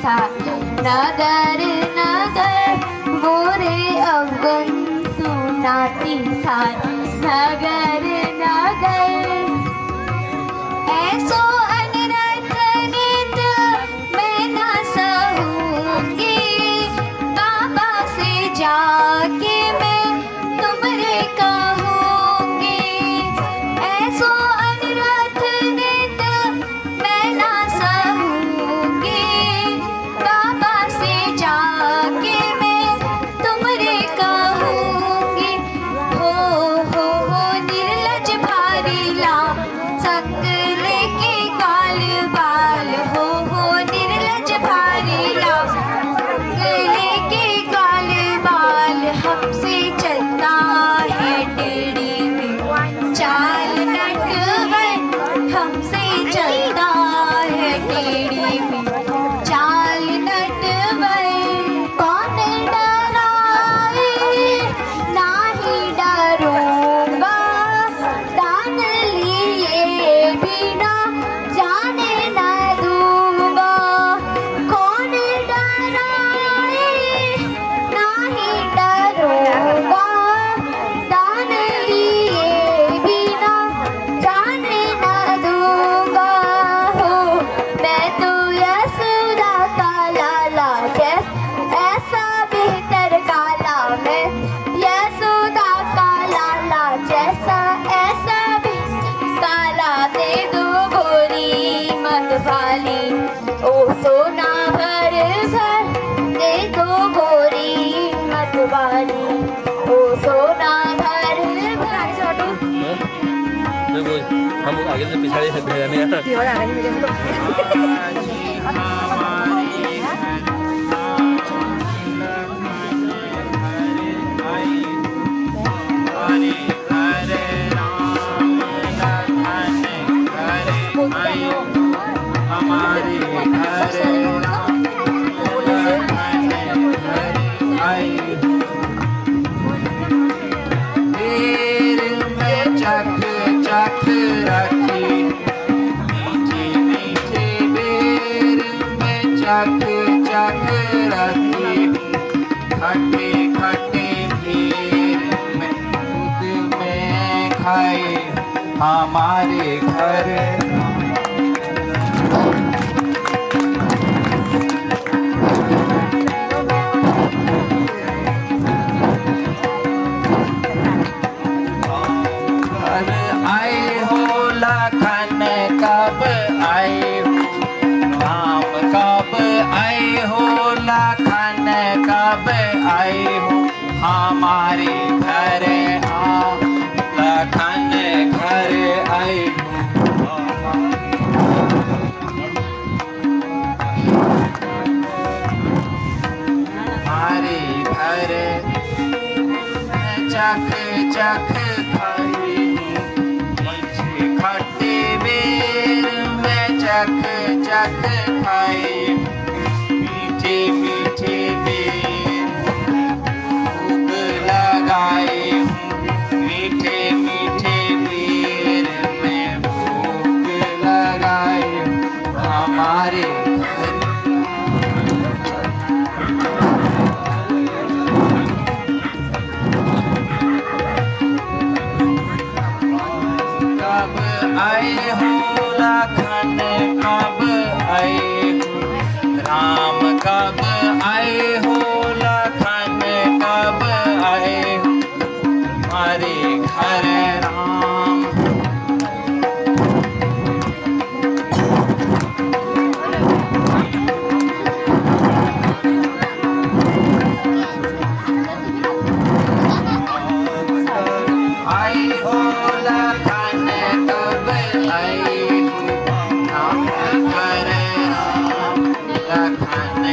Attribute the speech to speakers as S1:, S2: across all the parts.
S1: था। नगर नगर मोरे अवगुण सुनाती था। नगर नगर ऐसो अनरथ नित मैं न सहूंगी। बाबा से जाके मैं तुमरे कहूंगी। ऐसो अनरथ नित मैं न सहूंगी। बाबा से जाके मैं तुमरे कहूंगी। हो निर्लज भारी लाम संग लेके काल बाल। हो निर्लज भारी लाम संग लेके काल बाल। हमसे चलता है टेढ़ी में चाल नटवर। हमसे चलता है टेढ़ी में चाल नटवर। कौन डराए नाही डरूंगा। दान लिए बिना जाने न दूंगा। कौन डराए नाही डरूंगा। दान लिए बिना जाने न दूंगा। हो मैं तो यशोदा का लाला ऐसा बेहतर काला। मैं यशोदा का लाला जैसा ऐसा बेहतर काला। दे दो गोरी मत वाली ओ सोना भर भर। दे दो गोरी मत वाली ओ सोना भर भर।
S2: हम आगे से पिछाड़ी से भेजने
S3: चख चख रखी। खट्टे खट्टे खीर में दूध में खाए हमारे घर। आए हो लखन कब आए हो। राम कब आए हो लखन कब आए हो हमारे घर। लखन घर आए हो हमारे घर। चख चख खाई मीठे खट्टे बेर में। चख चख खाई मीठे मीठे बेर। भूख लगाई मीठे मीठे बेर में। भूख लगाई हमारे घर। कब आए हो लखन कब आए हो। राम कब आए हो लखन कब आए हो हमारे घर। राम आए हो लखन कब आए हो राम घर। राम लखन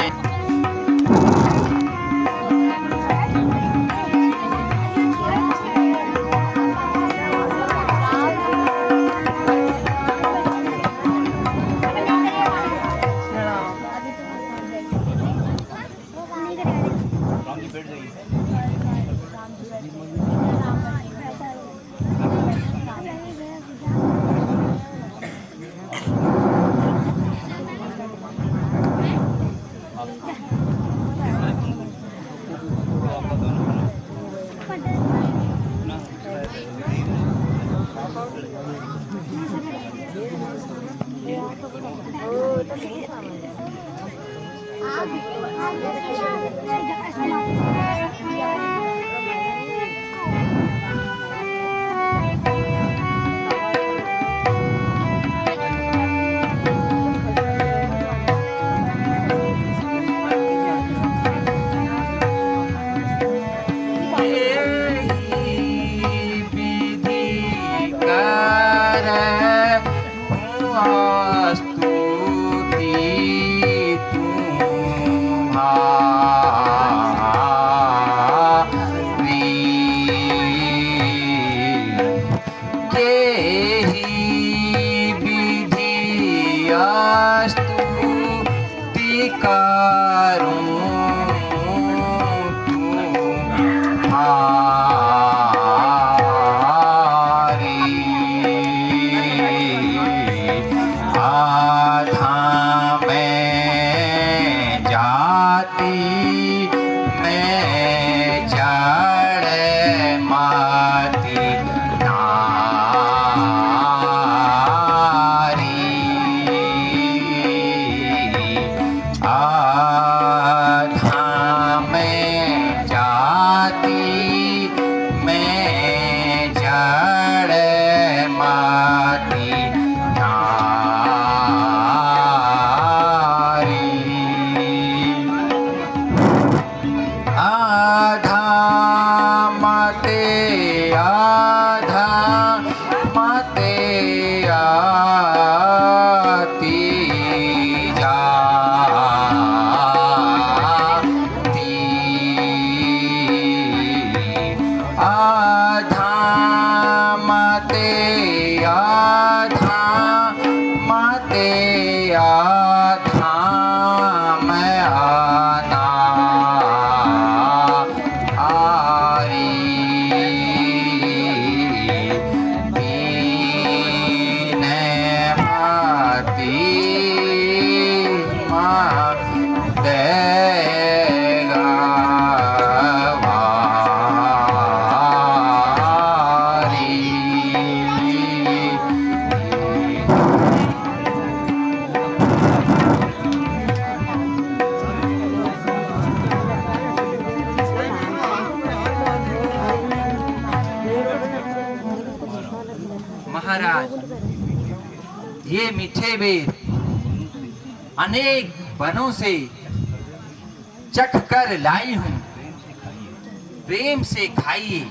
S3: आधा मते आधा मते आती जाती आधा मते आधा मते आधा मैं आना आरी दीने भाती माँ देगा महाराज, ये मीठे बेर अनेक वनों से चख कर लाई हूं, प्रेम से खाइए।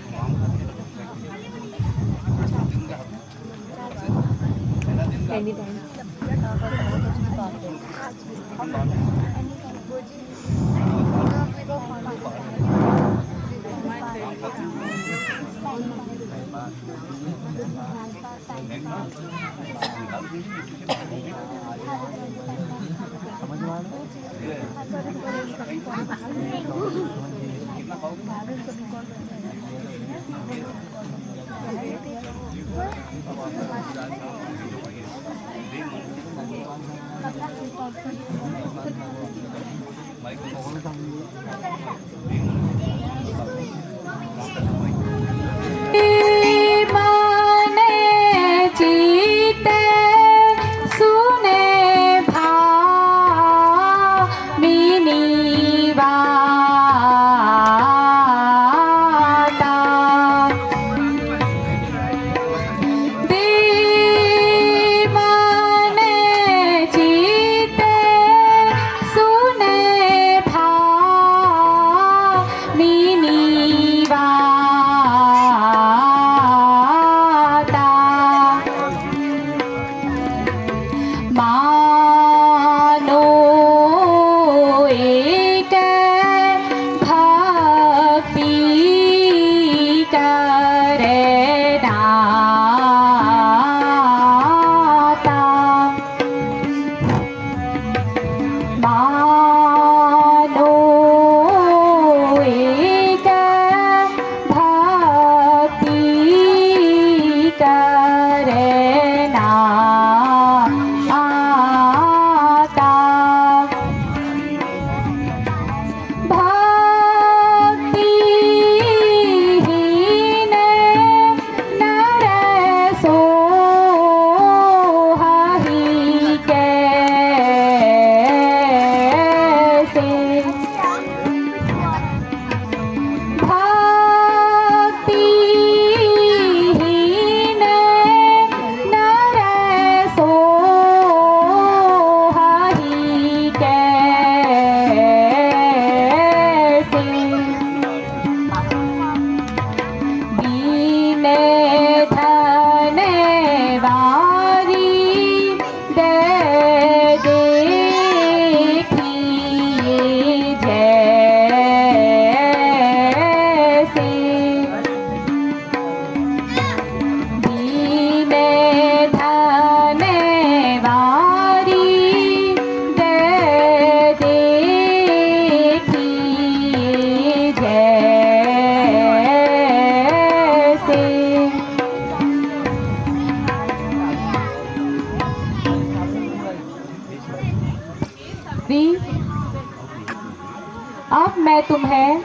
S4: अब मैं तुम्हें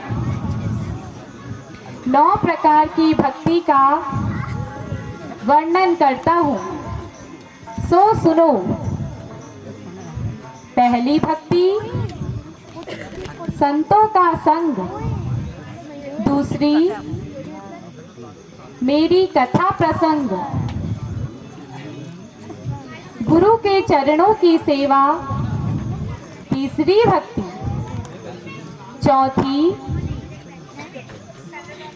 S4: 9 प्रकार की भक्ति का वर्णन करता हूँ, सो सुनो। पहली भक्ति संतों का संग, दूसरी मेरी कथा प्रसंग, गुरु के चरणों की सेवा, तीसरी भक्ति, चौथी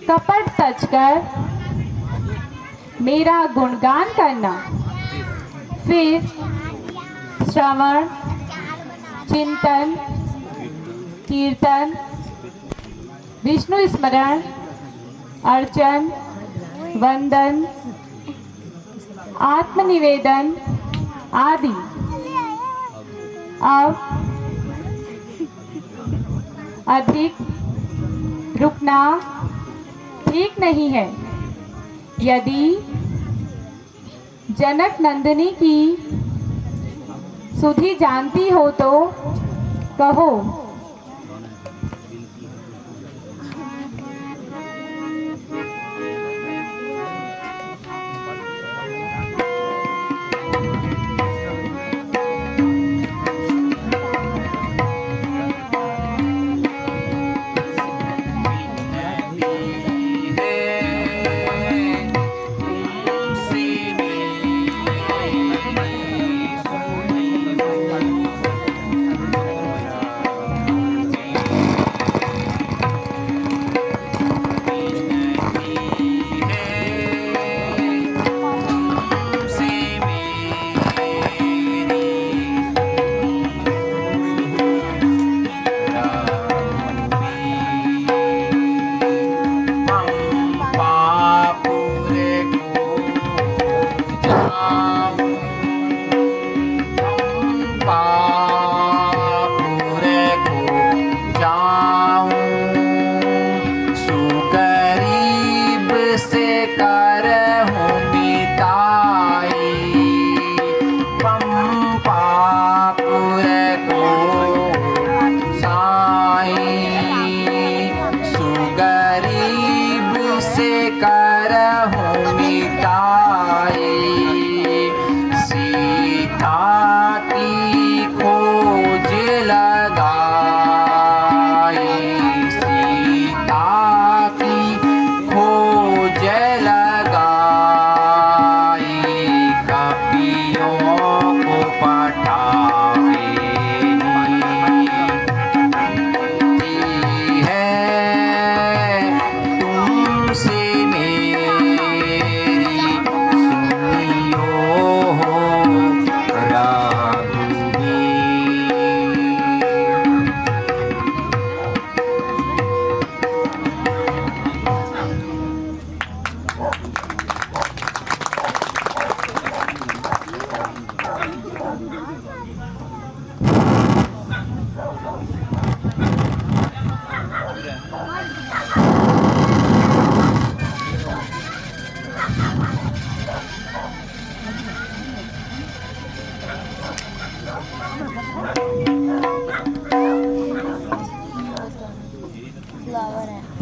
S4: कपट तजकर मेरा गुणगान करना, फिर श्रवण, चिंतन, कीर्तन, विष्णु स्मरण, अर्चन, वंदन, आत्मनिवेदन आदि। अब अधिक रुकना ठीक नहीं है। यदि जनक नंदिनी की सुधि जानती हो तो कहो।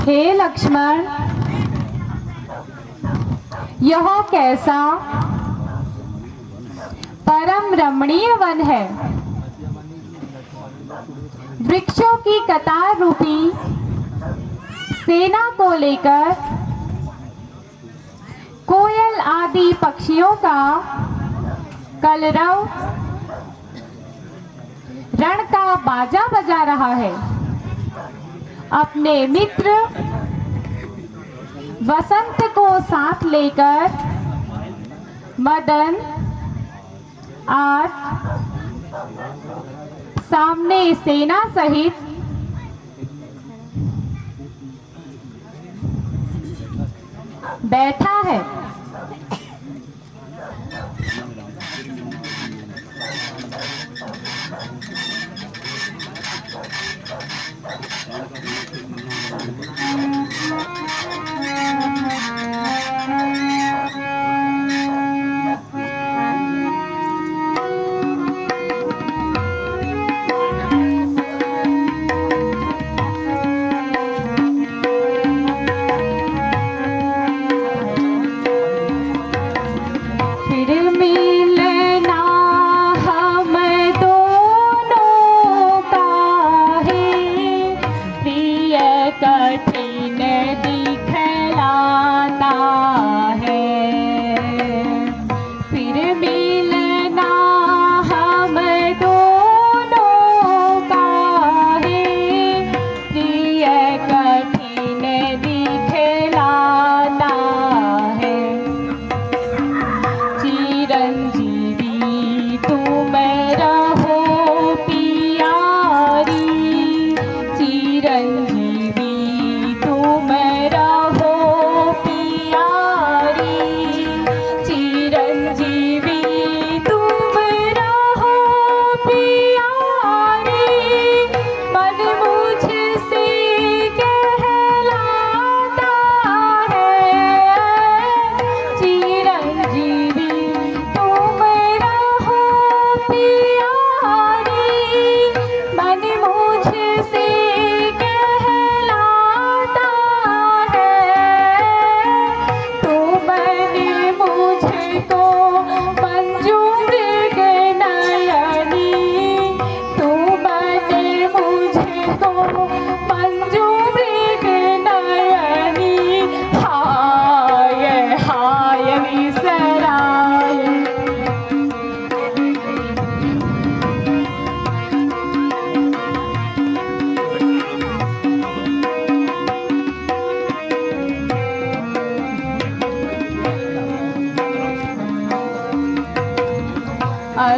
S4: हे लक्ष्मण, यह कैसा परम रमणीय वन है। वृक्षों की कतार रूपी सेना को लेकर कोयल आदि पक्षियों का कलरव रण का बाजा बजा रहा है। अपने मित्र वसंत को साथ लेकर मदन आज सामने सेना सहित बैठा है।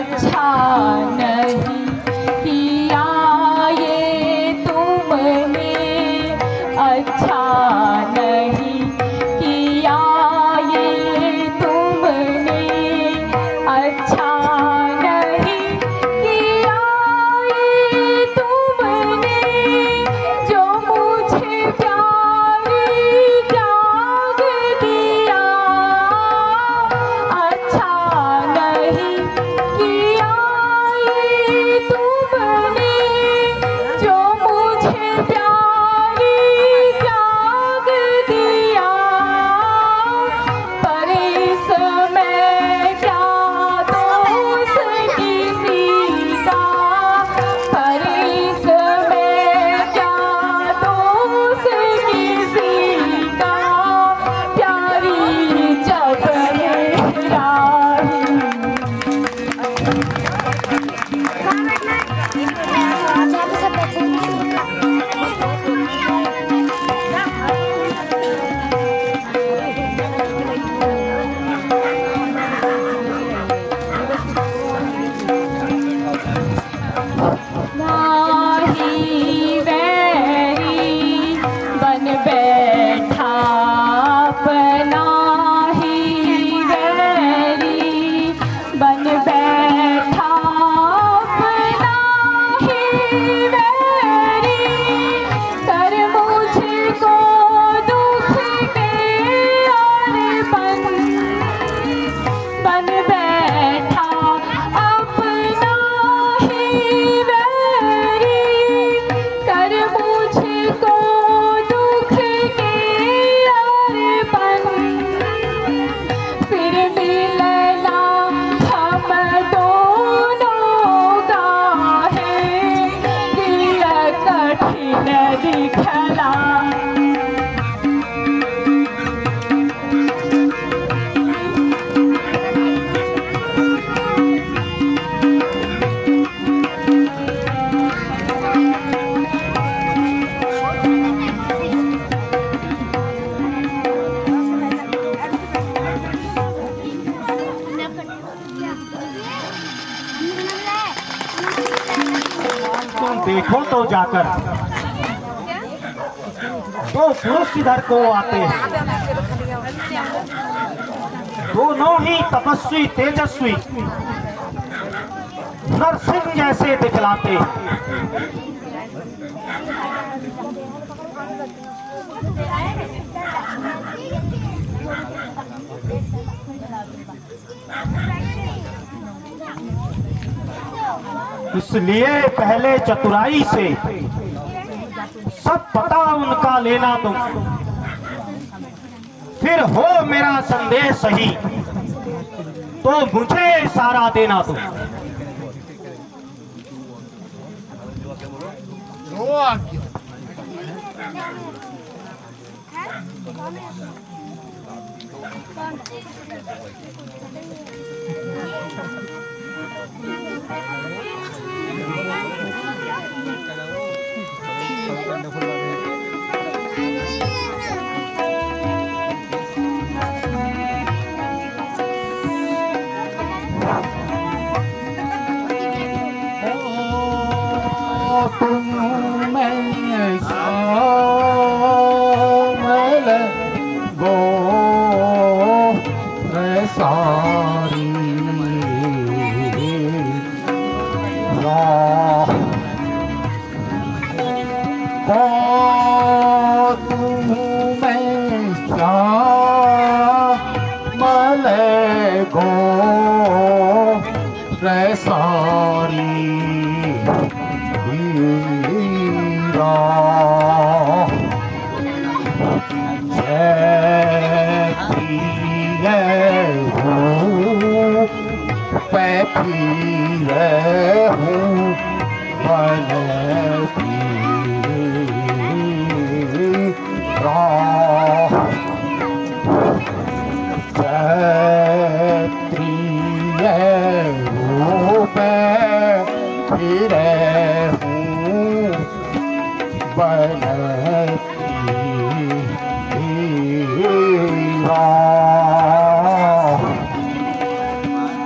S4: अच्छा नहीं किया ये तुमने, अच्छा नहीं किया ये तुमने, अच्छा नहीं किया ये तुमने, जो मुझे प्यारी त्याग दिया। अच्छा नहीं किया ये तुमने, जो मुझे प्यारी त्याग दिया। पर इसमें क्या दोष किसी का, पर इसमें क्या दोष किसी का, प्यारी जब मेराही। नाही वैरी बन बैठा अपना ही वैरी, बन बैठा अपना ही वैरी, कर मुझको दुख के और बन बैठा अपना ही वैरी, कर मुझको दुख के और फिर मिलना हम दोनों का है, दिल कठिन दिखला।
S5: तुम देखो तो जाकर, दो पुरुष इधर को आते हैं, दोनों ही तपस्वी तेजस्वी नरसिंह जैसे दिखलाते। इसलिए पहले चतुराई से सब पता उनका लेना तुम, फिर हो मेरा संदेश सही तो मुझे इशारा देना तुम।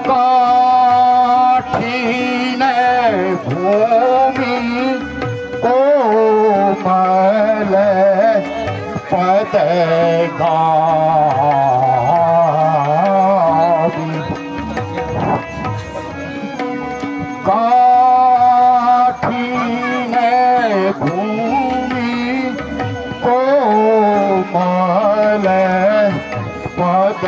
S5: काठ पद गावी काठिन भूमि कोमल पद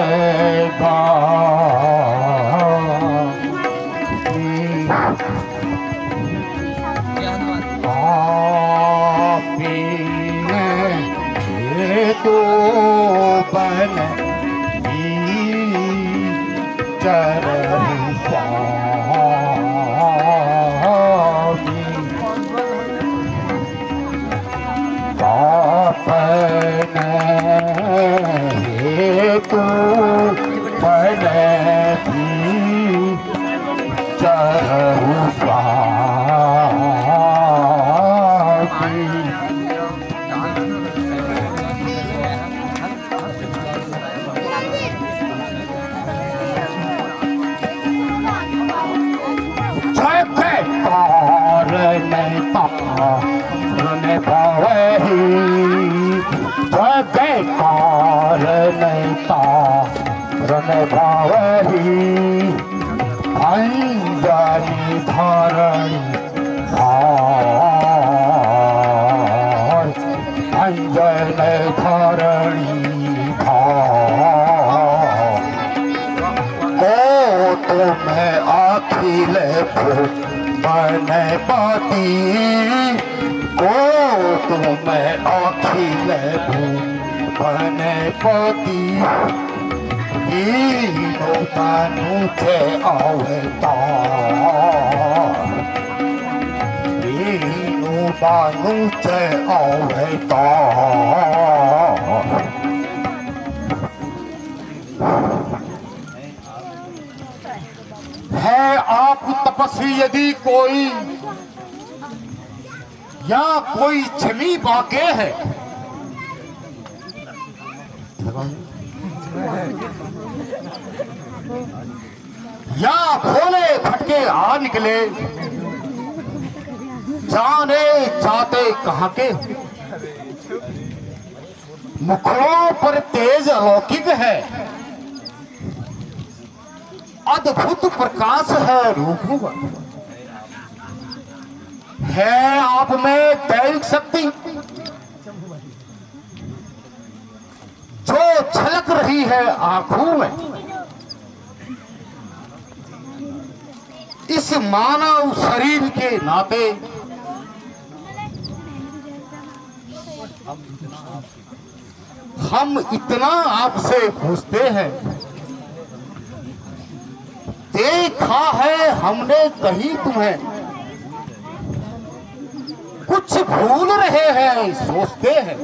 S5: तो बन चरण पापन तो बन चरण जयकार नैता रन भावही अंजनी धारणी भार अंजन धारणी भार को तुम्हें अखिल बन पाती को तुम्हें अखिल बन पाती तानु थे अवतार तानु थे अवतार है आप तपस्वी यदि कोई या कोई छमी बाके है या भोले फटके आ निकले जाने जाते कहां के मुखों पर तेज अलौकिक है अद्भुत प्रकाश है रूप है आप में दैविक शक्ति जो छलक रही है आंखों में इस मानव शरीर के नाते हम इतना आपसे पूछते हैं देखा है हमने कहीं तुम्हें कुछ भूल रहे हैं सोचते हैं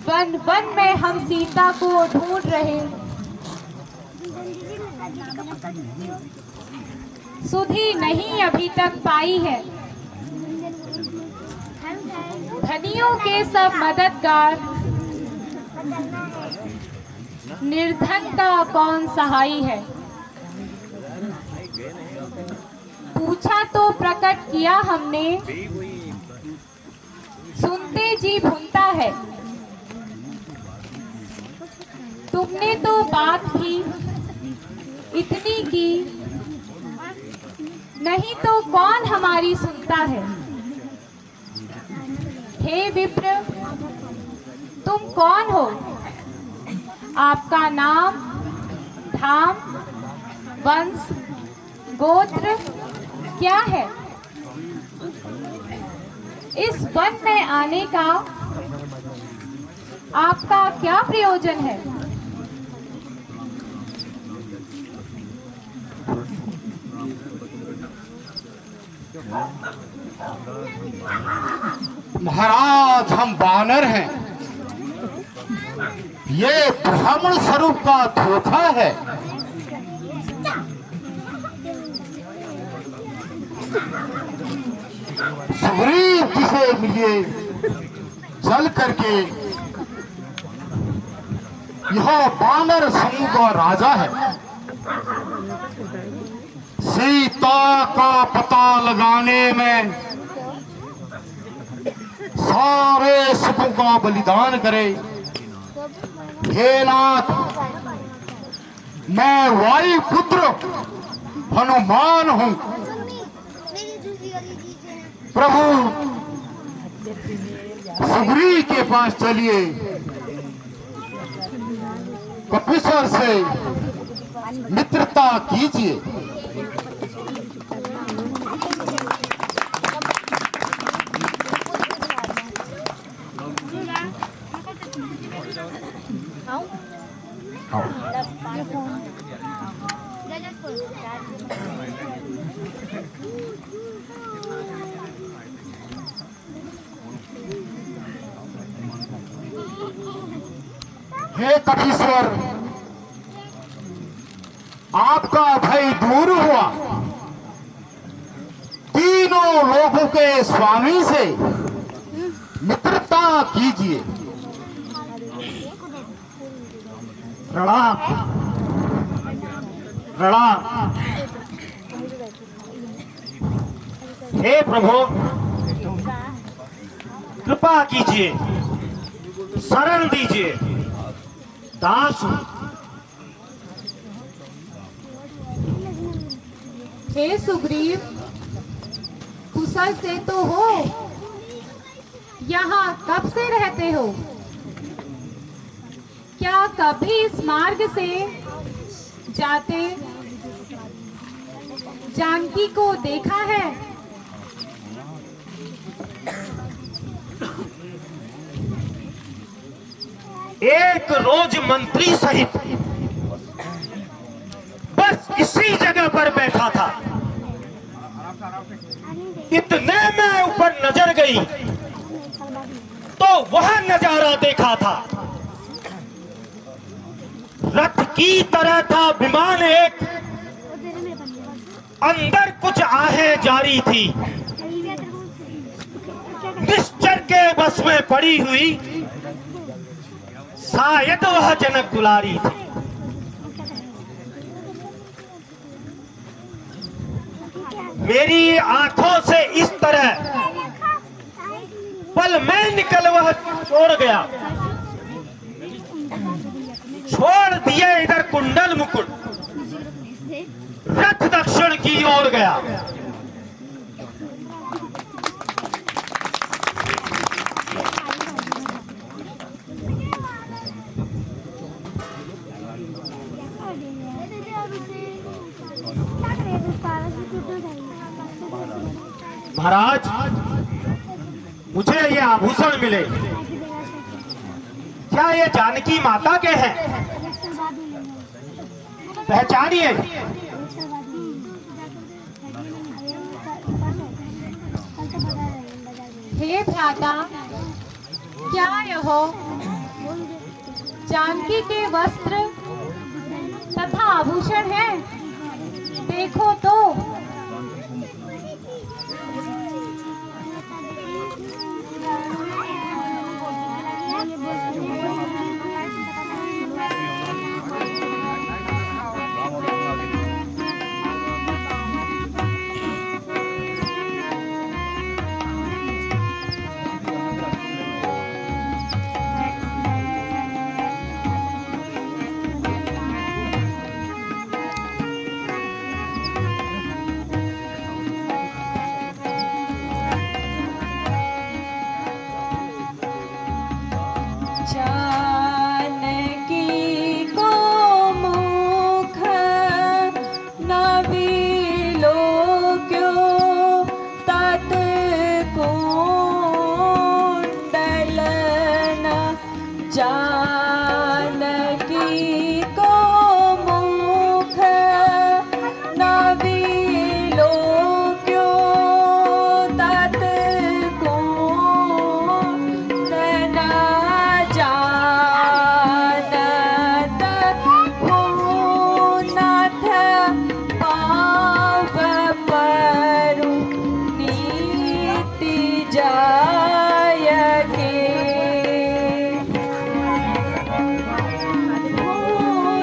S4: वन वन में हम सीता को ढूंढ रहे, सुधी नहीं अभी तक पाई है। धनियों के सब मददगार, निर्धन का कौन सहाई है। पूछा तो प्रकट किया हमने, सुनते जी भूलता है। तुमने तो बात भी इतनी की, नहीं तो कौन हमारी सुनता है। हे विप्र, तुम कौन हो? आपका नाम, धाम, वंश, गोत्र क्या है? इस वन में आने का आपका क्या प्रयोजन है?
S5: महाराज, हम वानर हैं। ये ब्राह्मण स्वरूप का धोखा है। सुग्रीव जी से मिलिए, चल करके। यह वानर समूह का राजा है। सीता का पता लगाने में सारे सुखों का बलिदान करे। हे नाथ, मैं वायुपुत्र हनुमान हूं। प्रभु, सुग्रीव के पास चलिए, कपीश्वर से मित्रता कीजिए। हे कपीश्वर, आपका भय दूर हुआ। तीनों लोगों के स्वामी से मित्रता कीजिए। प्रणाम प्रणाम। हे प्रभु, कृपा कीजिए, शरण दीजिए। दास हूं।
S4: हे सुग्रीव, कुशल से तो हो? यहाँ कब से रहते हो? क्या कभी इस मार्ग से जाते जानकी को देखा है?
S5: एक रोज मंत्री सहित बस इसी जगह पर बैठा था। इतने में ऊपर नजर गई तो वह नजारा देखा था। रथ की तरह था विमान एक, अंदर कुछ आहें जारी थी। निश्चर के बस में पड़ी हुई शायद वह जनक दुलारी थी। मेरी आंखों से इस तरह पल में निकल वह छोड़ गया। छोड़ दिए इधर कुंडल मुकुट, रथ दक्षिण की ओर गया। महाराज, मुझे ये आभूषण मिले, क्या ये जानकी माता के हैं? पहचानिए।
S4: हे भ्राता, क्या यह जानकी के वस्त्र तथा आभूषण है? देखो तो।
S1: जानकी को मुख नवीलो क्यों तत् कुंडलन जानकी को मुख नवीलो क्यों तत् कुंडलन जानत नाथ पाव परु नीति जाय के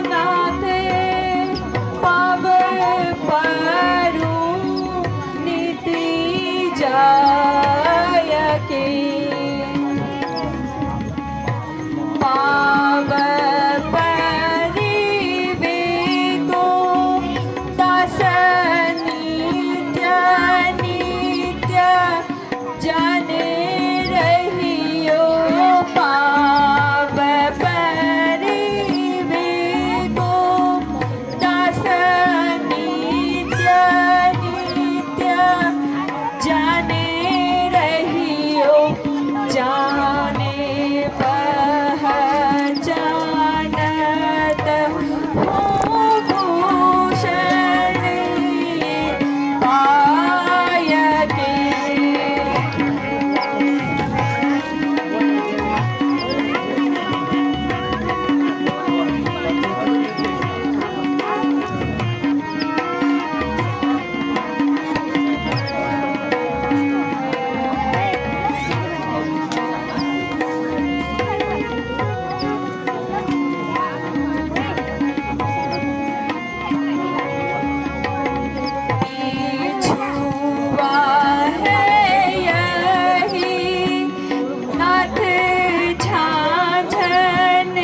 S1: नाथ पाव परु नीति जाय के पाव परिवेको दास नित्य नित्य जाने रहियो पाव परिवेको दास नित्य नित्य जाने रहियो जाने पहचानत हो भूषण पाय के छुआ है यही नाथ झांझन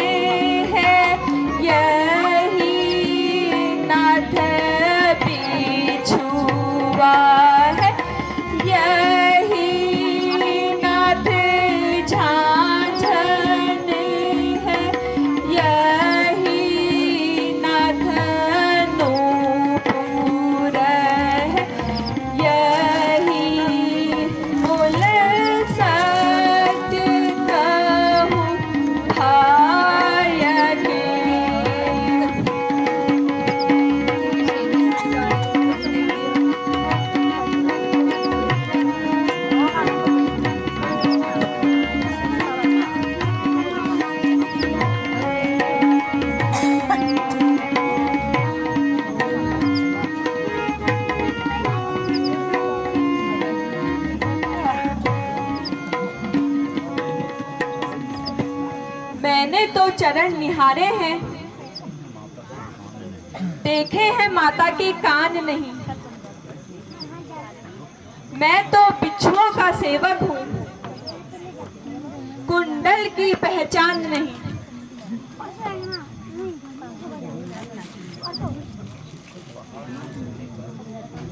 S1: है यही नाथ बिछुआ है यही नाथ झांझन है यही नाथ नूपुर है यही मूल सत्य कहूँ भाय के मैंने तो चरण निहारे हैं, देखे हैं माता के कान नहीं। मैं तो बिच्छुओं का सेवक हूँ, कुंडल की पहचान नहीं।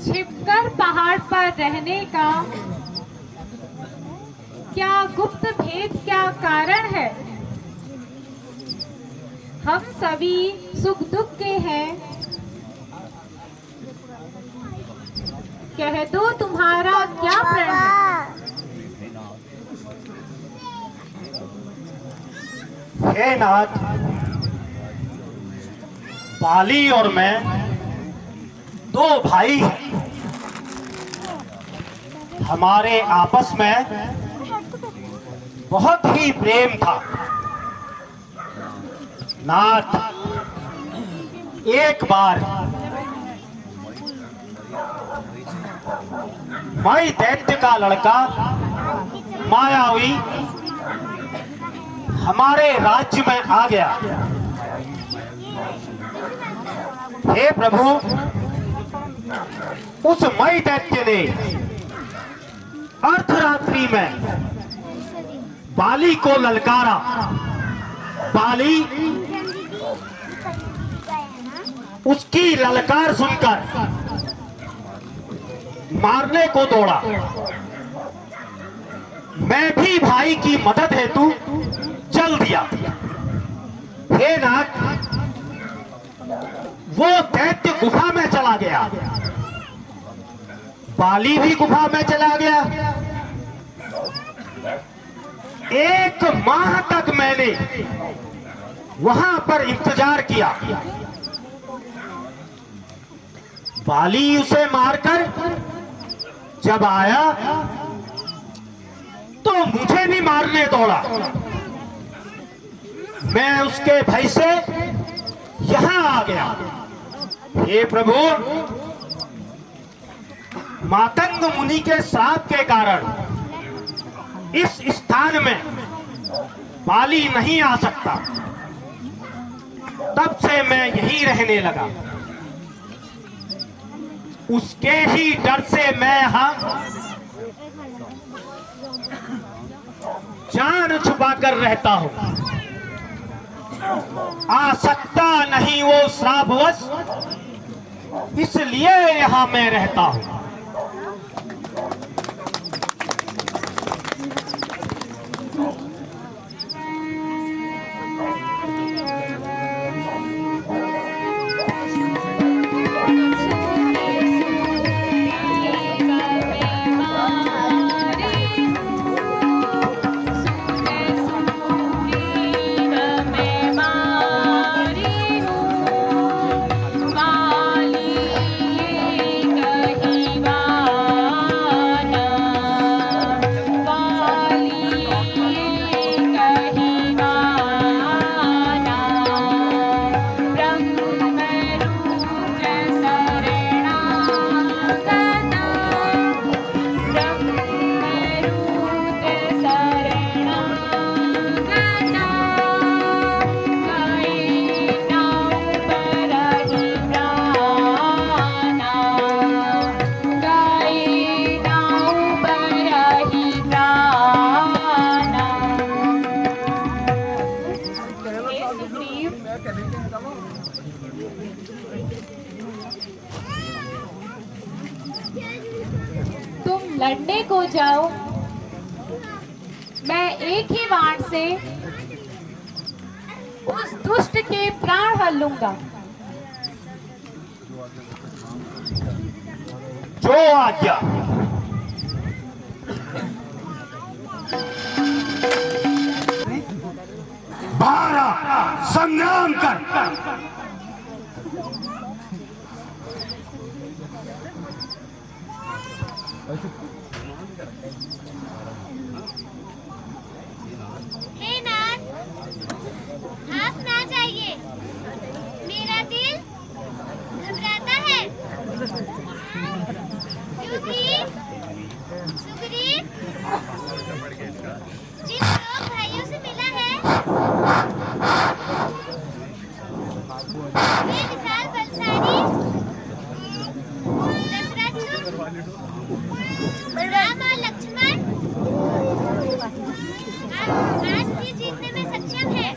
S4: छिपकर पहाड़ पर रहने का क्या गुप्त भेद, क्या कारण है? हम सभी सुख दुख के हैं, कह दो तुम्हारा क्या प्रण है?
S5: हे नाथ, बाली और मैं दो भाई हैं। हमारे आपस में बहुत ही प्रेम था। नाथ, एक बार माई दैत्य का लड़का मायावी हमारे राज्य में आ गया। हे प्रभु, उस मई दैत्य ने अर्धरात्रि में बाली को ललकारा। बाली उसकी ललकार सुनकर मारने को दौड़ा। मैं भी भाई की मदद हेतु चल दिया। हे नाथ, वो दैत्य गुफा में चला गया, बाली भी गुफा में चला गया। 1 माह तक मैंने वहां पर इंतजार किया। बाली उसे मारकर जब आया तो मुझे भी मारने दौड़ा। मैं उसके भय से यहां आ गया। हे प्रभु, मातंग मुनि के श्राप के कारण इस स्थान में बाली नहीं आ सकता। तब से मैं यहीं रहने लगा। उसके ही डर से मैं यहां जान छुपाकर रहता हूं। आ सकता नहीं वो श्रापवश, इसलिए यहां मैं रहता हूं।
S4: तुम लड़ने को जाओ, मैं एक ही वार से उस दुष्ट के प्राण हर लूंगा।
S5: जो आज्ञा। भारत संग्राम कर।
S6: हे नाथ, आप ना जाइए, मेरा दिल घबराता है। युधिष्ठिर, सुग्रीव, जिन लोग भाइयों से मिला है, वे विशाल बलशाली दशरथ, राम और लक्ष्मण आज भी जीतने में सक्षम है।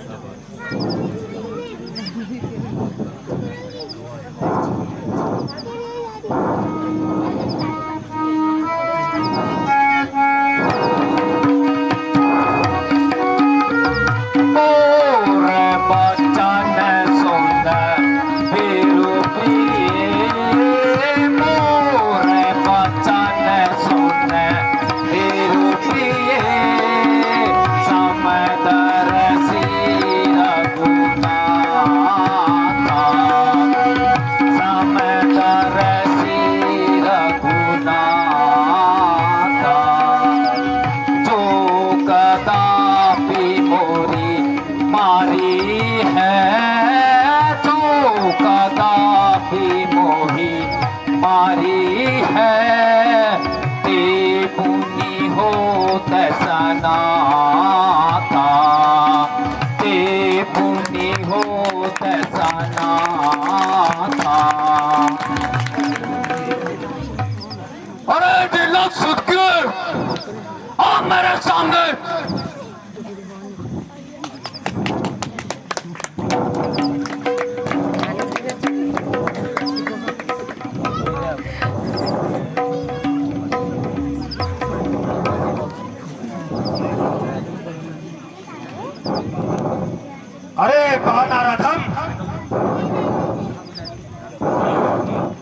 S5: बानारधम,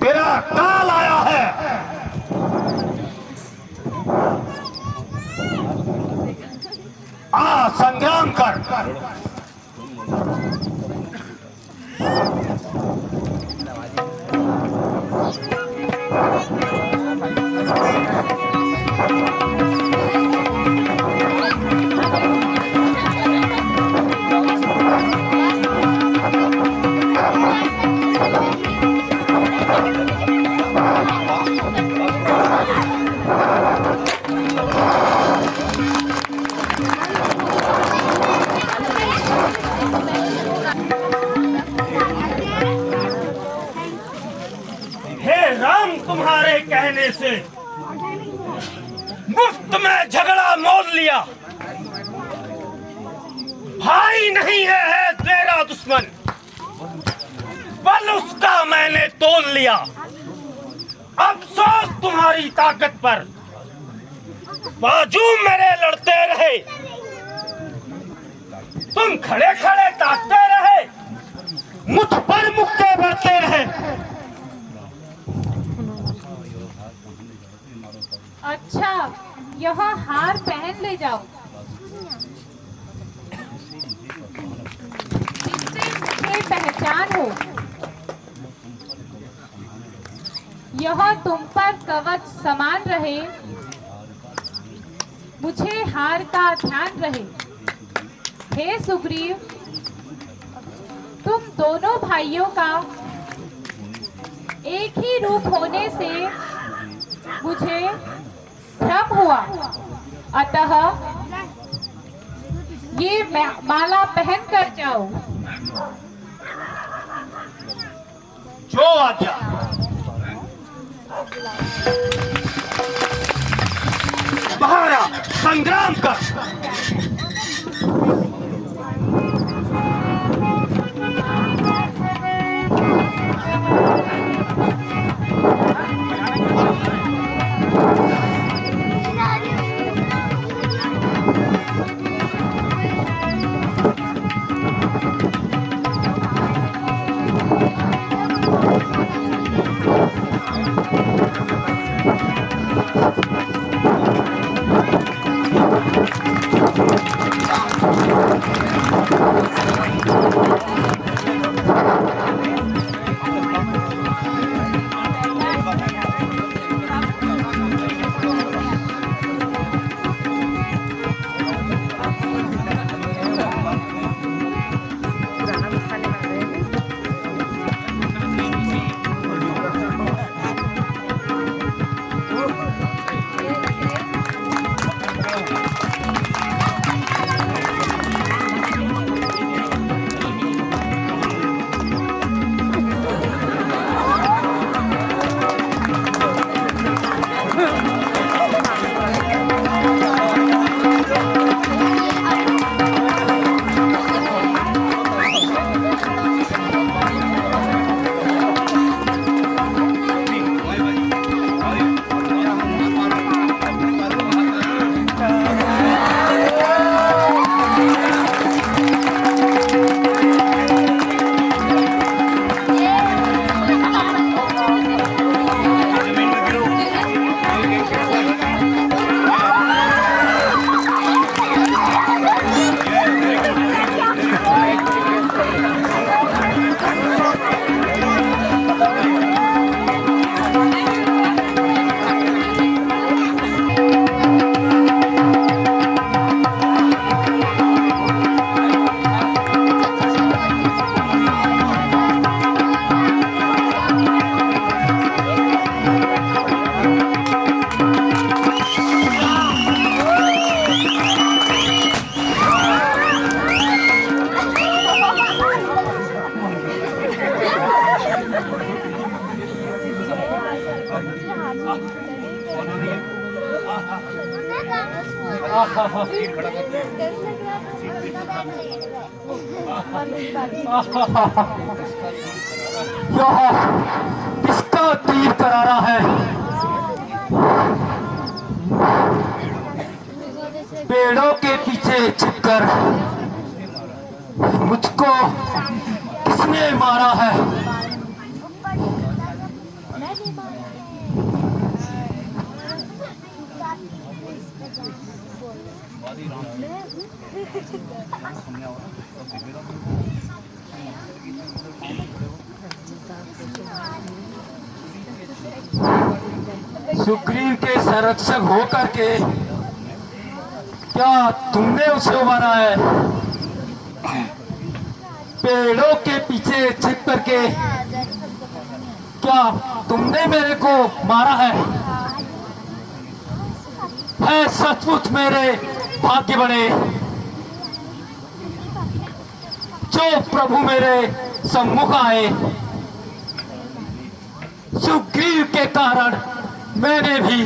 S5: तेरा काल आया है। आ संग्राम कर। हे राम, तुम्हारे कहने से मुफ्त में झगड़ा मोल लिया। भाई नहीं है तेरा दुश्मन, बल उसका मैंने तोल लिया। अफसोस तुम्हारी ताकत पर, बाजू मेरे लड़ते रहे। तुम खड़े खड़े ताकते रहे, मुझ पर मुक्के बढ़ते रहे।
S4: अच्छा, यह हार पहन ले जाओ। इससे मुझे पहचान हो। यह तुम पर कवच समान रहे, मुझे हार का ध्यान रहे। हे सुग्रीव, तुम दोनों भाइयों का एक ही रूप होने से मुझे भ्रम हुआ, अतः ये माला पहन कर जाओ।
S5: जो आज्ञा। बाहर आ, संग्राम कर। इसका तीर करारा है। पेड़ों के पीछे छिपकर
S7: मुझको किसने मारा है? सुग्रीव के संरक्षक होकर के क्या तुमने उसे मारा है? पेड़ों के पीछे छिप करके क्या तुमने मेरे को मारा है? सचमुच मेरे भाग्य बने जो प्रभु मेरे सम्मुख आए। सुग्रीव के कारण मैंने भी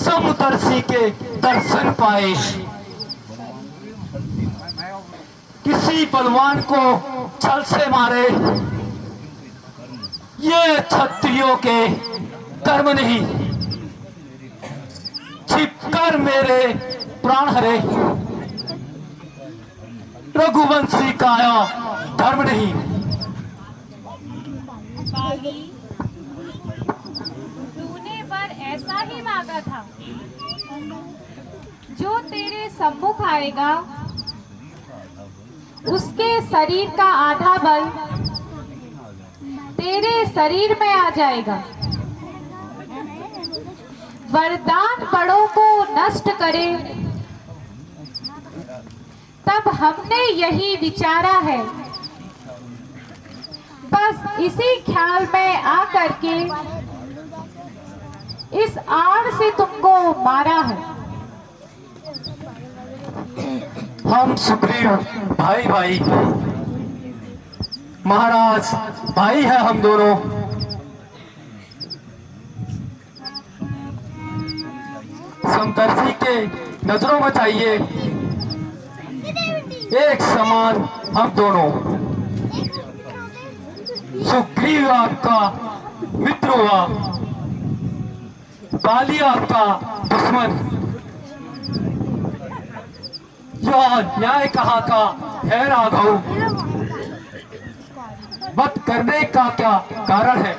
S7: समदर्शी के दर्शन पाए। किसी बलवान को छल से मारे ये क्षत्रियों के कर्म नहीं, छिपकर मेरे प्राण हरे रघुवंशी का धर्म नहीं।
S4: तूने वर ऐसा ही मांगा था जो तेरे सम्मुख आएगा उसके शरीर का आधा बल तेरे शरीर में आ जाएगा। वरदान बड़ों को नष्ट करे, तब हमने यही विचारा है। बस इसी ख्याल में आकर के इस आड़ से तुमको मारा है।
S7: हम सुग्रीव भाई भाई, महाराज भाई है हम दोनों। समदर्शी के नजरों में चाहिए एक समान हम दोनों। सुग्रीव आपका मित्र हुआ, बाली आपका दुश्मन। यह न्याय कहाँ का है राघव? वध करने का क्या कारण है?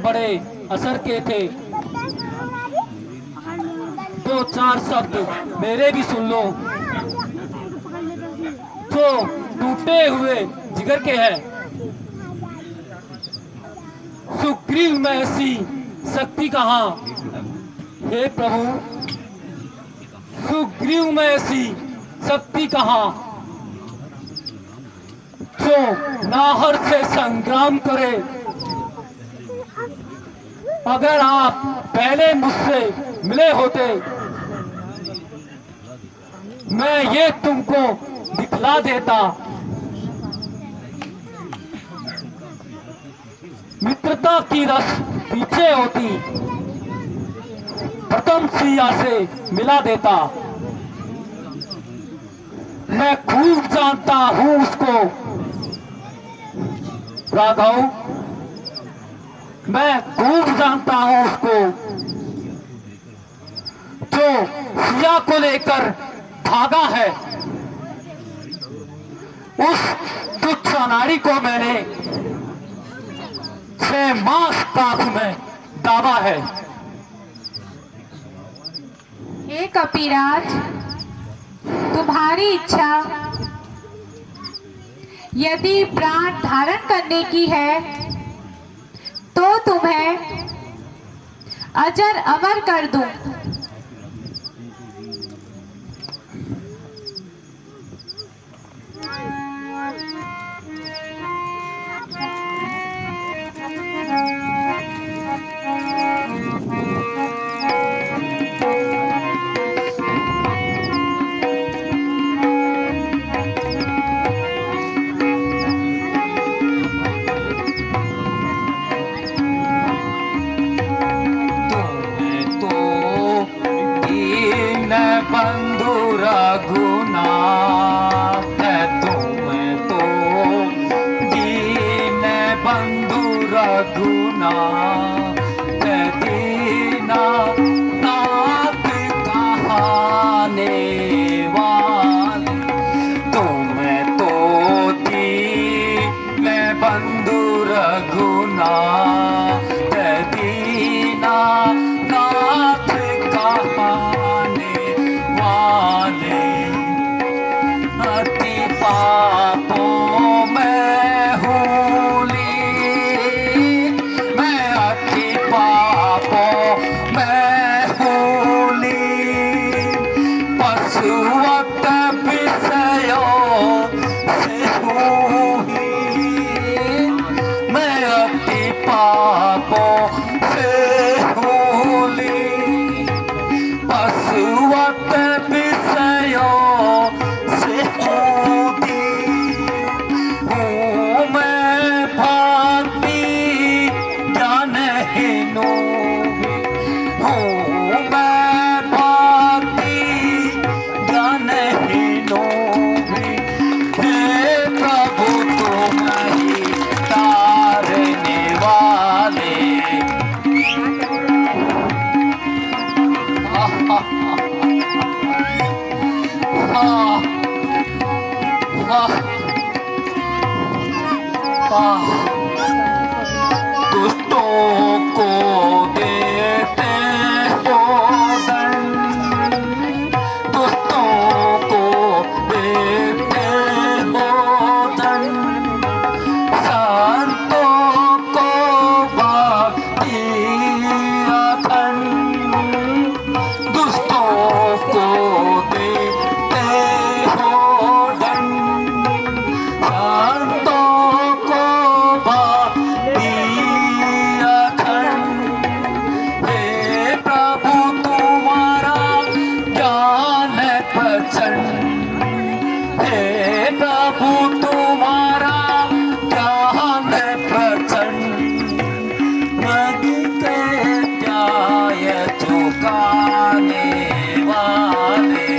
S7: बड़े असर के थे। दो चार शब्द मेरे भी सुन लो, जो टूटे हुए जिगर के हैं। सुग्रीव में ऐसी शक्ति कहाँ हे प्रभु, सुग्रीव में ऐसी शक्ति कहाँ जो नाहर से संग्राम करे। अगर आप पहले मुझसे मिले होते, मैं ये तुमको दिखला देता। मित्रता की रस पीछे होती, प्रथम सिया से मिला देता। मैं खूब जानता हूं उसको राघव, मैं खूब जानता हूं उसको, जो सिया को लेकर भागा है। उस तुच्छ नारी को मैंने 6 मास काख में दावा है।
S4: हे कपिराज, तुम्हारी इच्छा यदि प्राण धारण करने की है तो तुम्हें अजर अमर कर दूं।
S3: बंधु रघुनाथ, तुम तो दीन बंधु रघुनाथ, दीना नाथ कहाने वाले। तुम तो दीन बंधु रघुनाथ, दीना नाथ कहाने वाले। अति पापों में हूँ लीन, मैं अति पापों में हूँ लीन। पशुवत विषयों से हूँ हीन, मैं अति पापों से हूँ लीन। पशुवत विषयों से हूँ दीन। हूँ मैं भक्ति ज्ञानहीनो भी, हूँ मैं भक्ति ज्ञानहीनो भी। हे प्रभु तुम ही तारने वाले। दुष्टों को देते हो दंड, दुष्टों को देते हो दंड। संतों को भक्ति अखंड, दुष्टों को देते हो दंड। संतों को भक्ति अखंड। हे प्रभु तुम्हारा ज्ञान प्रचंड, हे प्रभु तुम्हारा ज्ञान प्रचंड। मग के न्याय चुकाने वाले।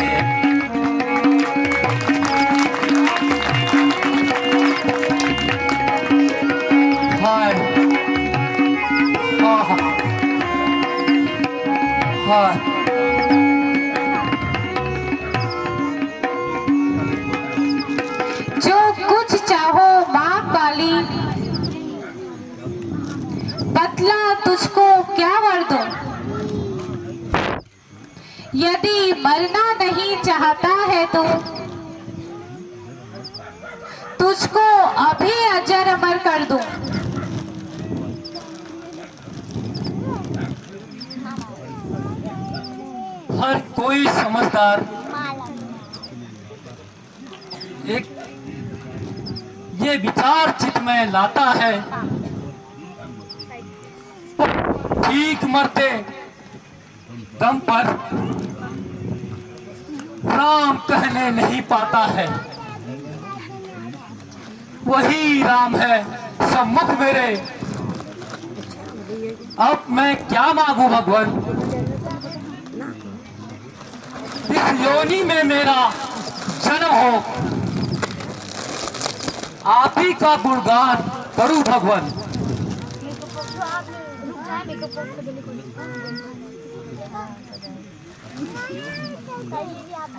S3: हाय हाय
S4: जो कुछ चाहो मांग वाली, पद बतला तुझको क्या वर दूं? यदि मरना नहीं चाहता है तो तुझको अभी अजर अमर कर दूं।
S3: हर कोई समझदार एक ये विचार चित्त में लाता है, ठीक मरते दम पर राम कहने नहीं पाता है। वही राम है सम्मुख मेरे, अब मैं क्या मांगू भगवान? इस योनि में मेरा जन्म हो, आप ही का गुणगान करूं भगवान।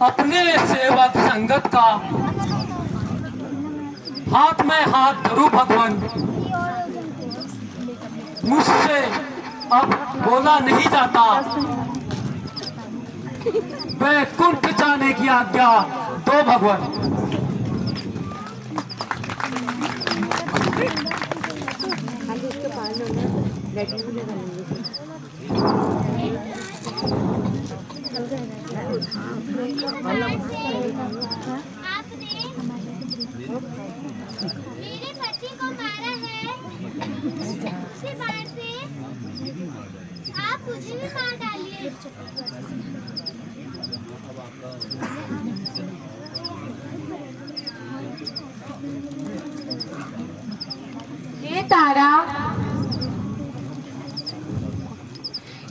S3: अपने सेवक संगत का हाथ में हाथ धरूं भगवान। मुझसे अब बोला नहीं जाता, वैकुंठ जाने की आज्ञा दो भगवान।
S6: आपने मेरे पति को मारा है, उसी बार से आप मुझे भी मार डालिए।
S4: हे तारा,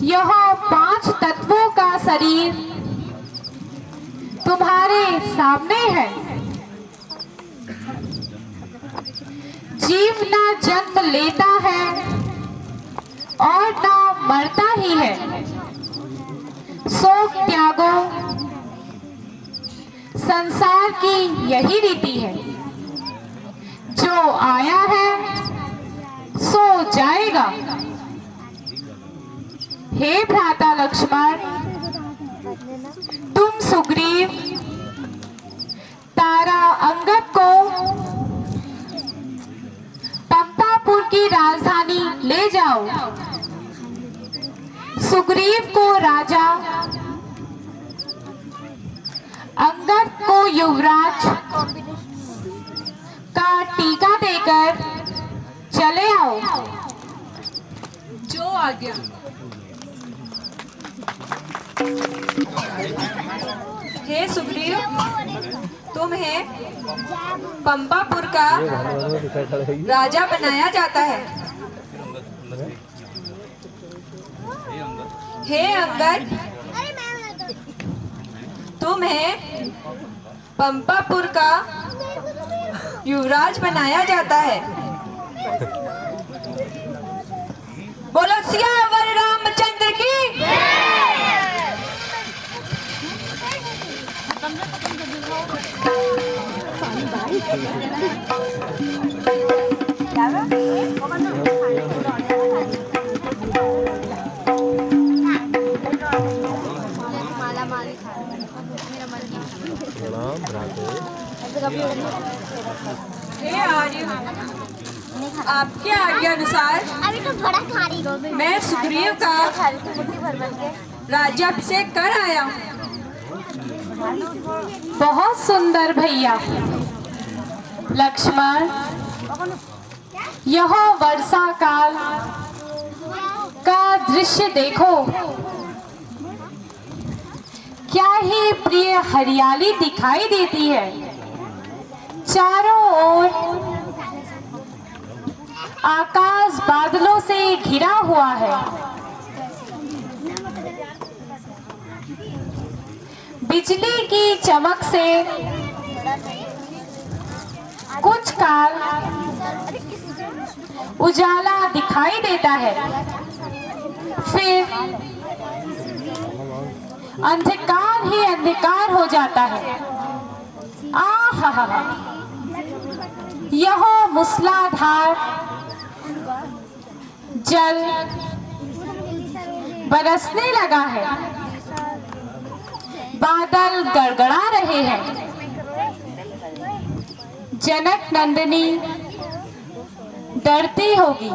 S4: यह 5 तत्वों का शरीर तुम्हारे सामने है। जीव ना जन्म लेता है और ना मरता ही है। शोक त्यागो, संसार की यही रीति है। जो आया है सो जाएगा। हे भ्राता लक्ष्मण, तुम सुग्रीव तारा अंगद को पंपापुर की राजधानी ले जाओ। सुग्रीव को राजा, अंगद को युवराज का टीका देकर चले आओ।
S1: जो आज्ञा। हे सुग्रीव, तुम्हें पंपापुर का राजा बनाया जाता है। हे अंगद, तुम्हें पंपापुर का युवराज बनाया जाता है। बोलो सियावर रामचंद्र की। हे आर्य, आपके आज्ञा अनुसार
S6: अभी तो बड़ा खा रही हो।
S1: मैं सुग्रीव का राज्याभिषेक कर आया हूँ।
S4: बहुत सुंदर भैया। लक्ष्मण, यह वर्षा काल का दृश्य देखो। क्या ही प्रिय हरियाली दिखाई देती है। चारों ओर आकाश बादलों से घिरा हुआ है। बिजली की चमक से कुछ काल उजाला दिखाई देता है, फिर अंधकार ही अंधकार हो जाता है। आहा, यह मूसलाधार जल बरसने लगा है, बादल गड़गड़ा रहे हैं। जनक नंदिनी डरती होगी।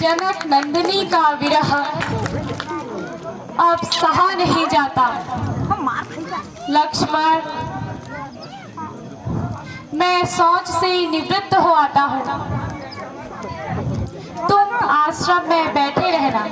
S4: जनक नंदिनी का विरह अब सहा नहीं जाता। लक्ष्मण, मैं सोच से ही निवृत्त हो आता हूँ, तुम आश्रम में बैठे रहना।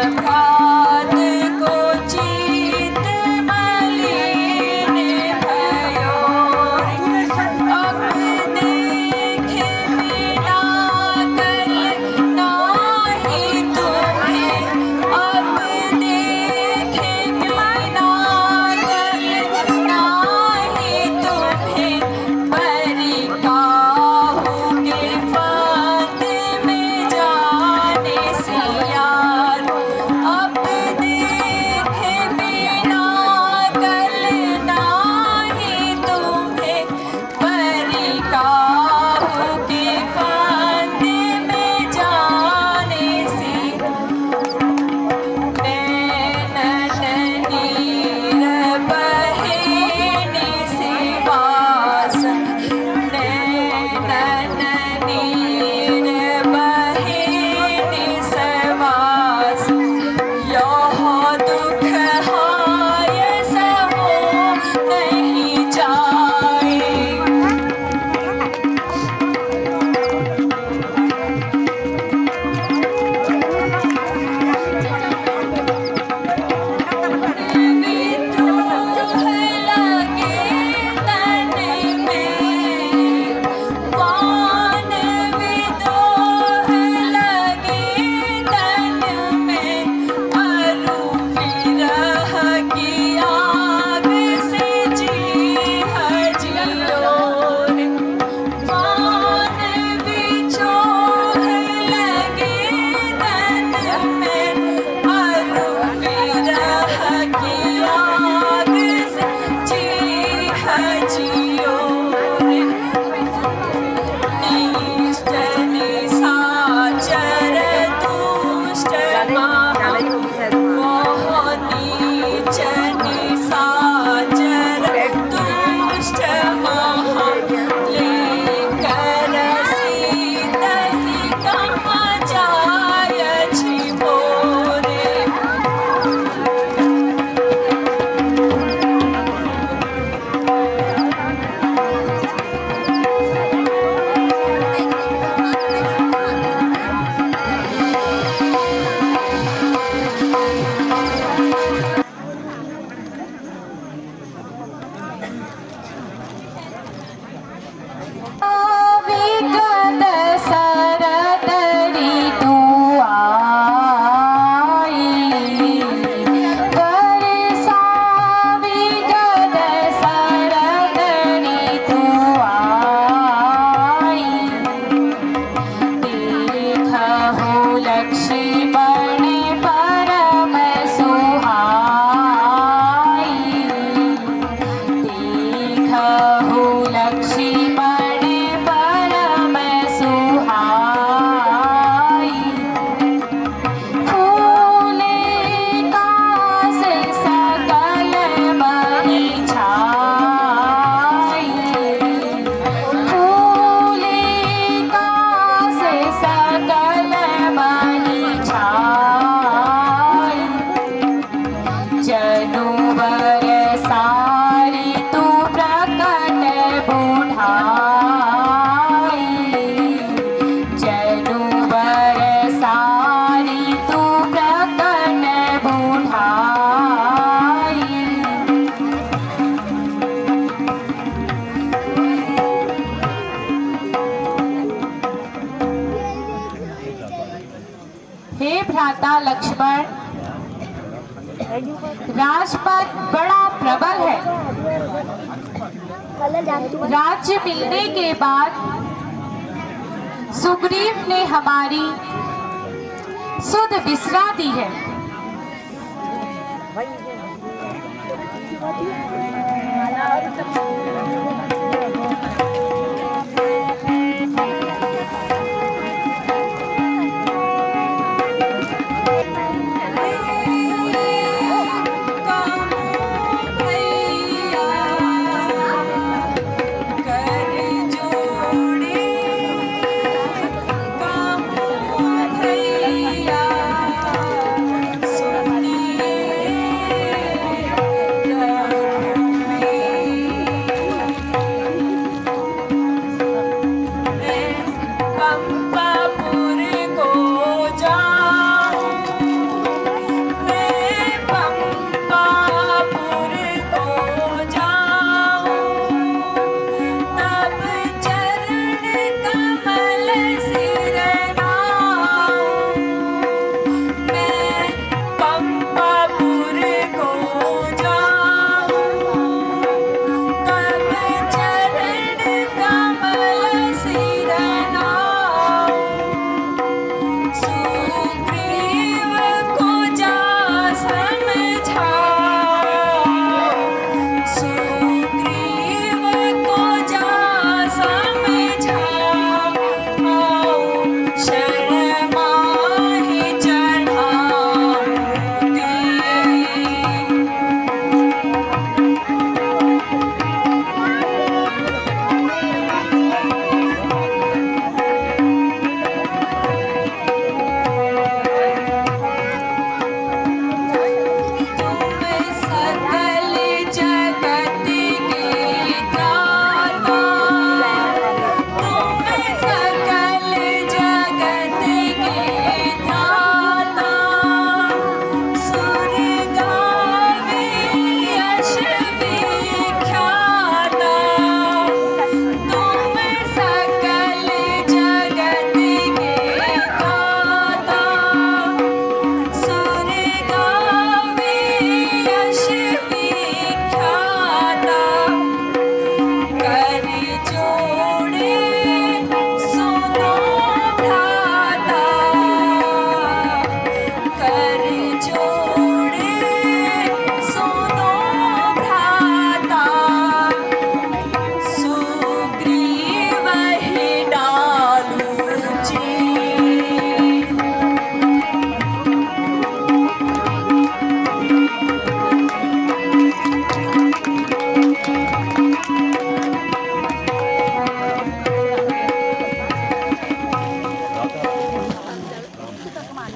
S1: Bye.
S4: भ्राता लक्ष्मण, राजपद बड़ा प्रबल है। राज्य मिलने के बाद सुग्रीव ने हमारी सुध बिसरा दी है।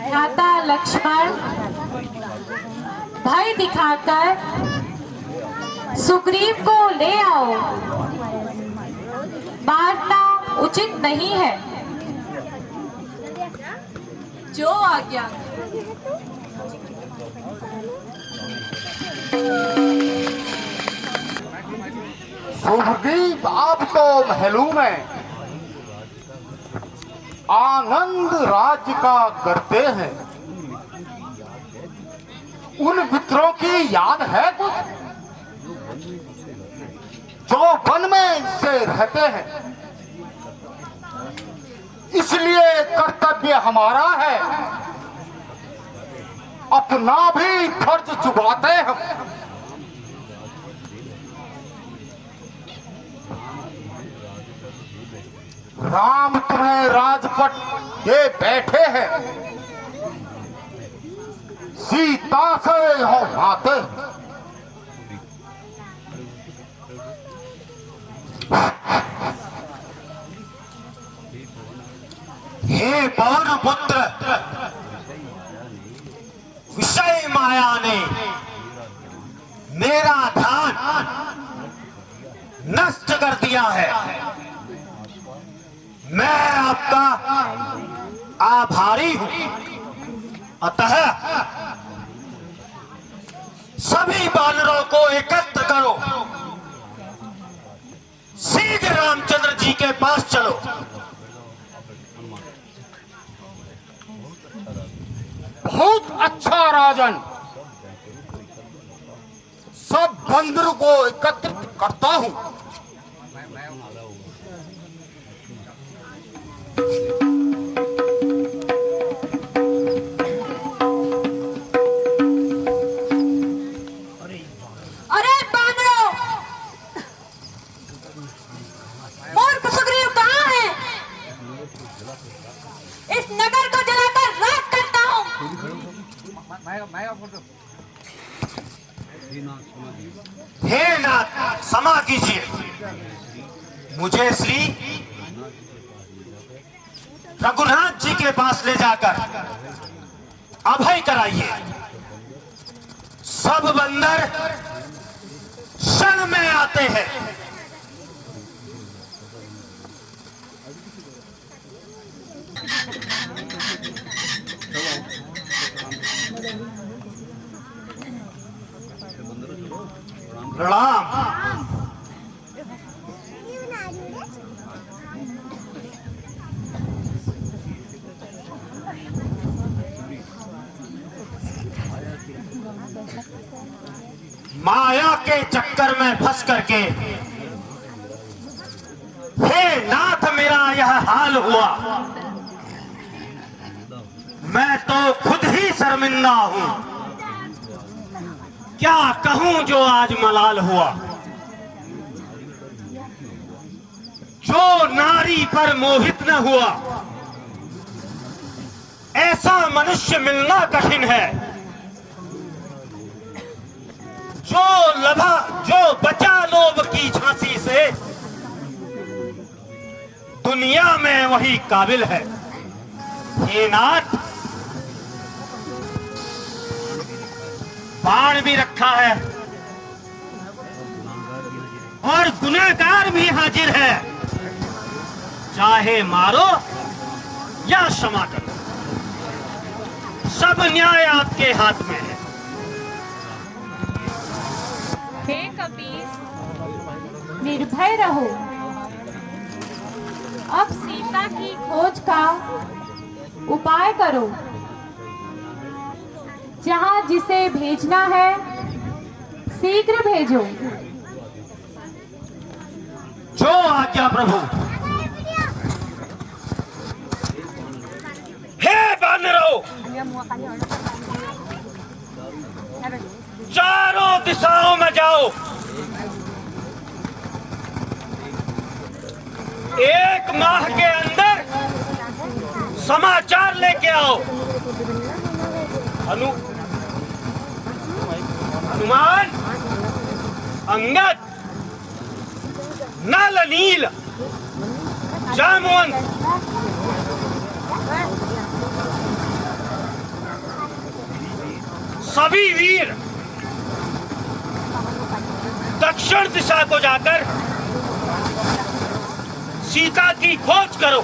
S4: भ्राता लक्ष्मण भय दिखाकर सुग्रीव को ले आओ, मारना उचित नहीं है।
S1: जो आज्ञा।
S7: सुग्रीव आप तो महलों में आनंद राज्य का करते हैं, उन मित्रों की याद है कुछ जो वन में से रहते हैं? इसलिए कर्तव्य हमारा है, अपना भी फर्ज चुकाते हम। राम तुम्हें राजपट ये बैठे हैं, सीता से हो माते।
S5: हे पवन पुत्र, विषय माया ने मेरा ध्यान नष्ट कर दिया है। मैं आपका आभारी हूं, अतः सभी बानरों को एकत्र करो, शीघ्र रामचंद्र जी के पास चलो।
S7: राजन, सब बंदरों को एकत्रित करता हूँ।
S1: अरे बानरों, मूर्ख सुग्रीव कहाँ है? इस नगर को जलाकर राख करता हूँ।
S5: हे नाथ, क्षमा कीजिए, मुझे श्री रघुनाथ जी के पास ले जाकर अभय कराइए। सब बंदर क्षण में आते हैं। प्रणाम। माया के चक्कर में फंस करके हे नाथ मेरा यह हाल हुआ। मैं तो खुद ही शर्मिंदा हूं। क्या कहूं जो आज मलाल हुआ। जो नारी पर मोहित न हुआ, ऐसा मनुष्य मिलना कठिन है। जो बचा लोभ की झांसी से, दुनिया में वही काबिल है। हे नाथ, बाण भी रखा है और गुनहगार भी हाजिर है। चाहे मारो या क्षमा करो, सब न्याय आपके हाथ में है।
S4: हे कपीस, निर्भय रहो। अब सीता की खोज का उपाय करो। जहां जिसे भेजना है शीघ्र भेजो।
S5: जो आज्ञा प्रभु। हे बानरों, चारों दिशाओं में जाओ। एक माह के अंदर समाचार लेके आओ। हनुमान, अंगद, नल, नील, जामवंत, सभी वीर दक्षिण दिशा को जाकर सीता की खोज करो।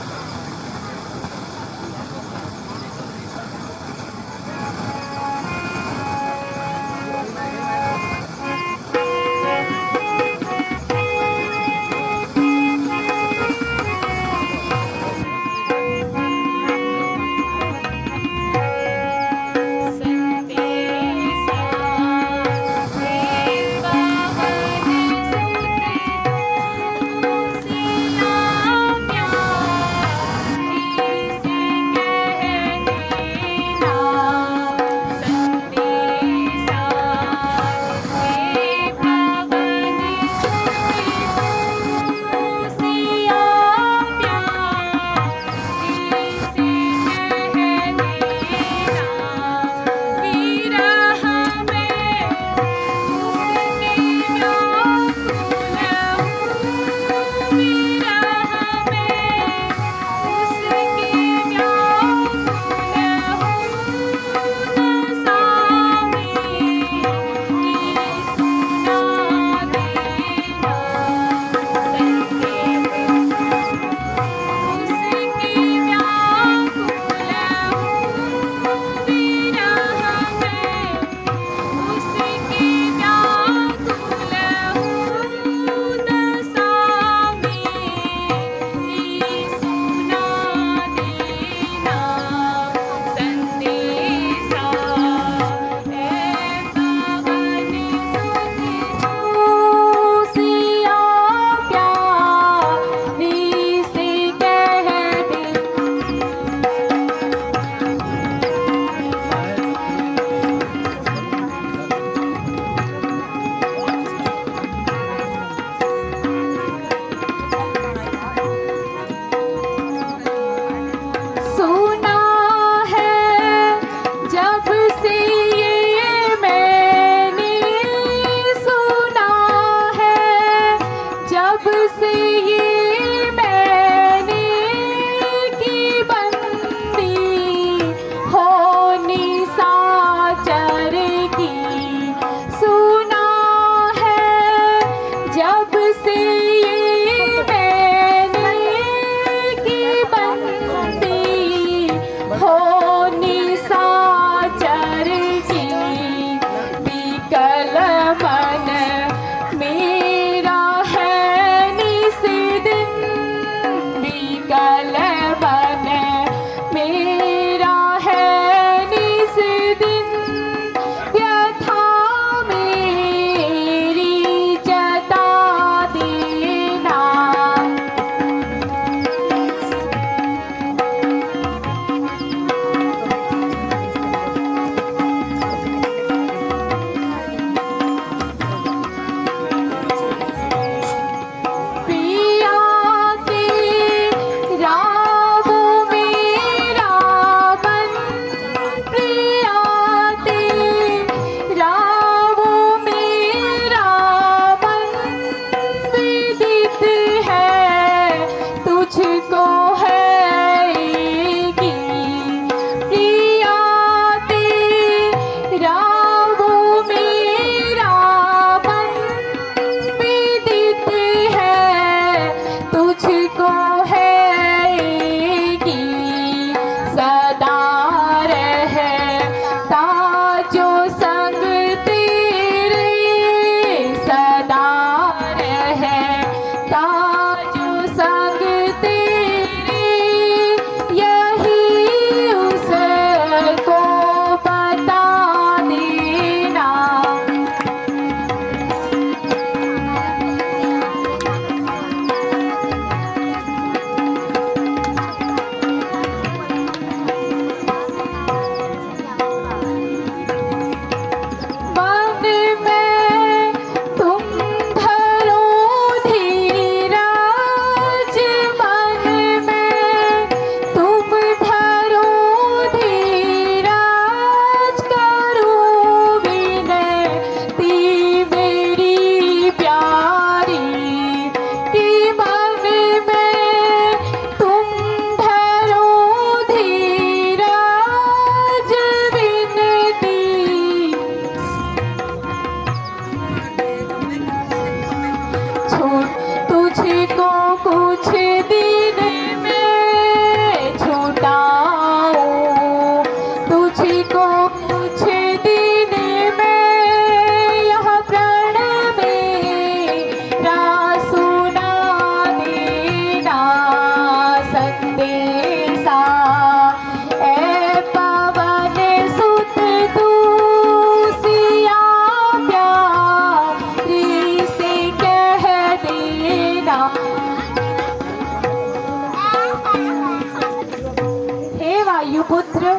S4: सुपुत्र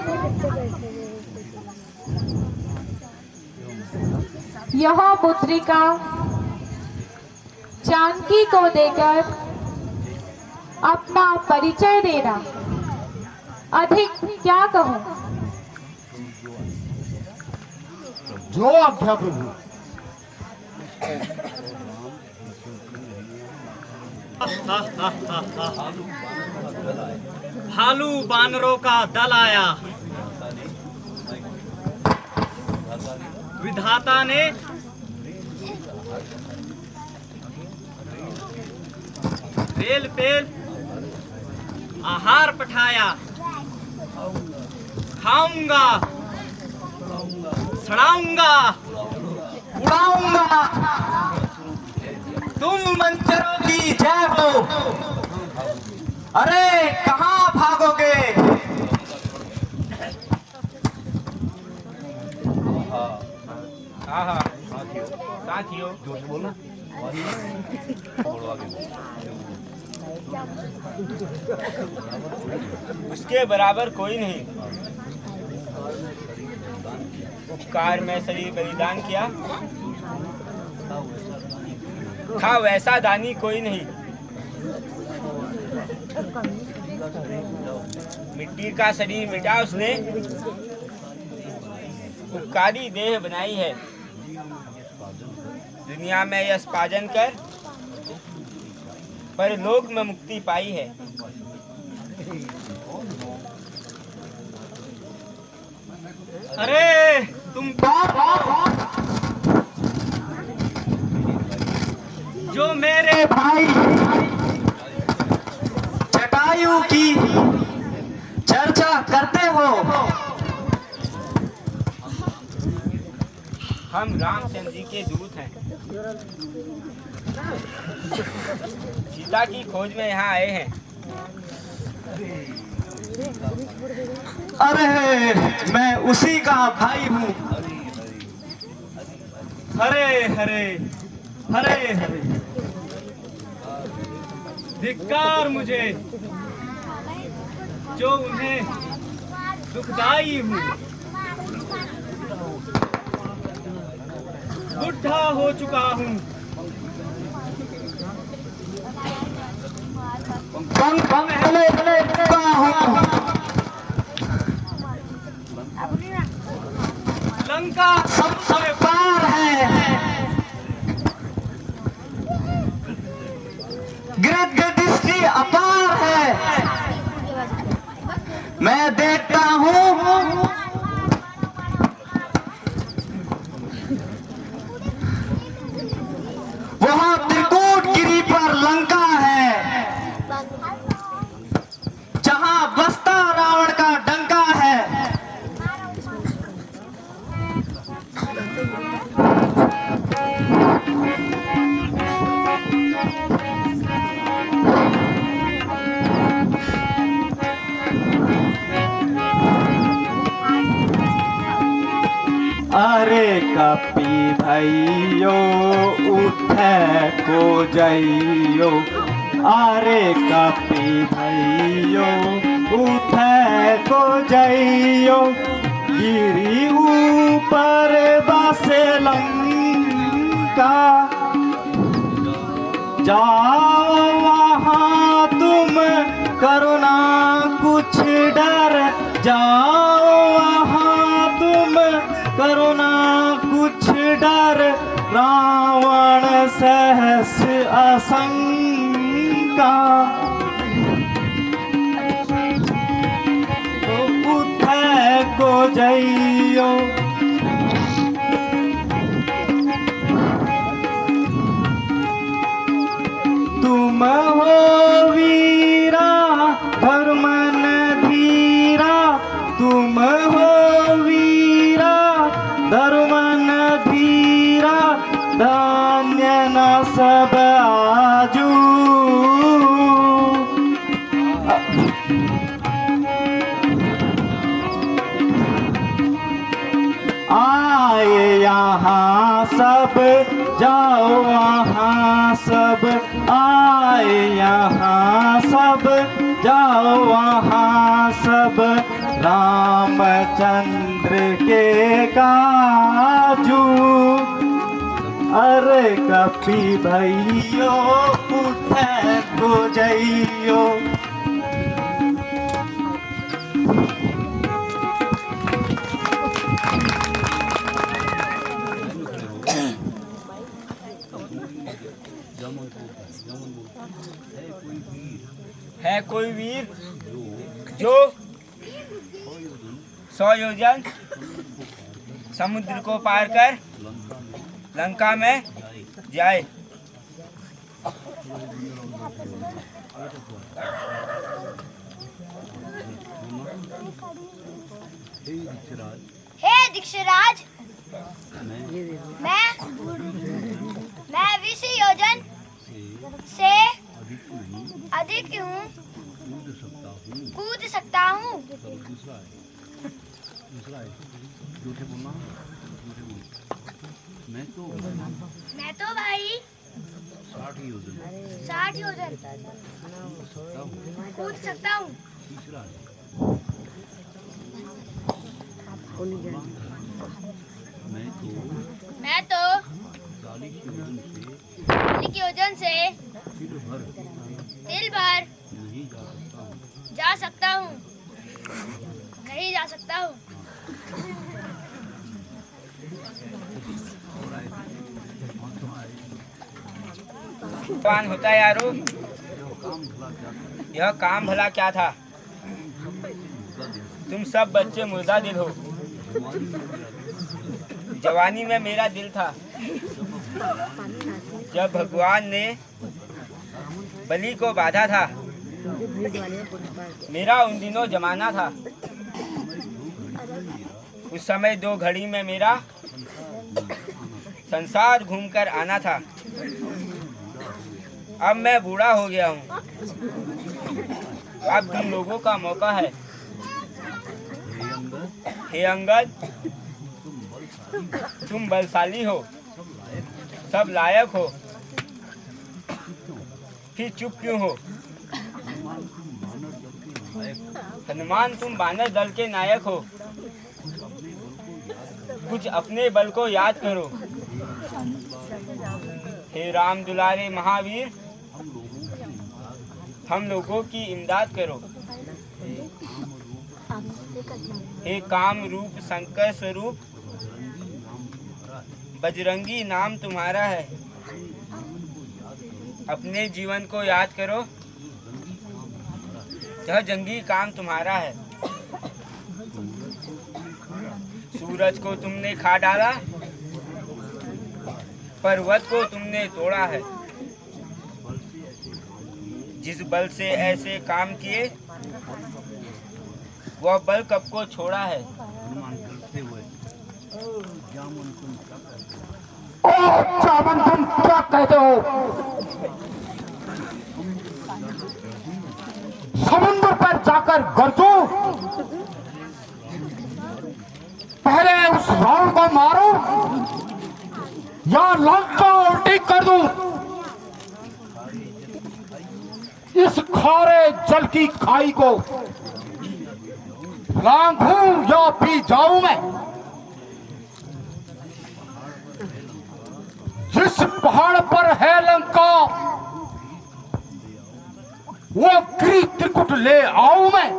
S4: यह पुत्रिका जानकी को देकर अपना परिचय देना। अधिक क्या कहूँ।
S7: जो आज्ञा प्रभु।
S8: भालू बानरों का दल आया। विधाता ने रेल पेल आहार पठाया। खाऊंगा, सड़ाऊंगा,
S3: उड़ाऊंगा। तुम मंचरों की जय हो। अरे कहाँ भागोगे।
S2: साथियों जोर से बोलना।
S8: उसके बराबर कोई नहीं। उपकार में शरीर बलिदान किया था, वैसा दानी कोई नहीं। मिट्टी का शरीर मिटा उसने, उपकारी देह बनाई है। दुनिया में यश पाजन कर पर लोक में मुक्ति पाई है। अरे तुम जो मेरे
S3: भाई जटायु की चर्चा करते हो।
S8: हम रामचंद्र जी के दूत हैं। सीता की खोज में यहाँ आए हैं।
S3: अरे मैं उसी का भाई हूँ।
S8: हरे हरे हरे हरे। धिक्कार मुझे जो उन्हें दुखदाई हूँ। बुढ़ा हो चुका हूँ। लंका
S3: सबसे पार है। गिरद दृष्टि अपार है। मैं देखता हूँ वहाँ त्रिकूट गिरी पर लंका है, जहाँ बसता रावण का डंका है। अरे कपी भैयो उठे को जइयो। अरे कपी भैयो उठे को जइयो। गिरी ऊपर बसे लंका, जाओ वहाँ तुम करो ना कुछ डर। जाओ वहाँ तुम करो ना कुछ डर। रावण सहस असंका, तो उठे को जइयो। तुम हो वीरा धर्मन धीरा। तुम हो वीरा धर्मन धीरा। धान्य न सब आजू। आए यहाँ सब जाओ वहाँ सब। आए यहाँ सब जाओ वहाँ सब रामचंद्र के काजू। अरे कपी भैयो उठे तो जइयो।
S8: है कोई वीर जो 100 योजन समुद्र को पार कर लंका में जाए।
S6: हे दीक्षराज, मैं 20 योजन से अधिक हूँ, कूद सकता हूँ। मैं तो भाई 60 योजन कूद सकता हूँ। मैं तो 40 योजन से दिल भर जा सकता हूँ, नहीं जा सकता हूँ।
S8: कौन होता है यारो? यह काम भला क्या था? तुम सब बच्चे मुर्दा दिल हो। जवानी में मेरा दिल था जब भगवान ने बलि को बाधा था। मेरा उन दिनों जमाना था, उस समय 2 घड़ी में मेरा संसार घूमकर आना था। अब मैं बूढ़ा हो गया हूँ, अब तुम लोगों का मौका है। हे अंगद, तुम बलशाली हो, सब लायक हो, फिर चुप क्यों हो? हनुमान, तुम बानर दल के नायक हो, कुछ अपने बल को याद करो। हे राम दुलारे महावीर, हम लोगों की इमदाद करो। हे काम रूप शंकर स्वरूप, बजरंगी नाम तुम्हारा है, अपने जीवन को याद करो, यह जंगी काम तुम्हारा है। सूरज को तुमने खा डाला, पर्वत को तुमने तोड़ा है। जिस बल से ऐसे काम किए, वह बल कब को छोड़ा है।
S7: चावन, तुम क्या कहते हो? समुद्र पर जाकर गरजो, पहले उस रावण को मारो या लंका उल्टी कर दूं। इस खारे जल की खाई को लांघूं या पी जाऊं मैं। जिस पहाड़ पर है लंका, वो गिरी त्रिकुट ले आऊं मैं।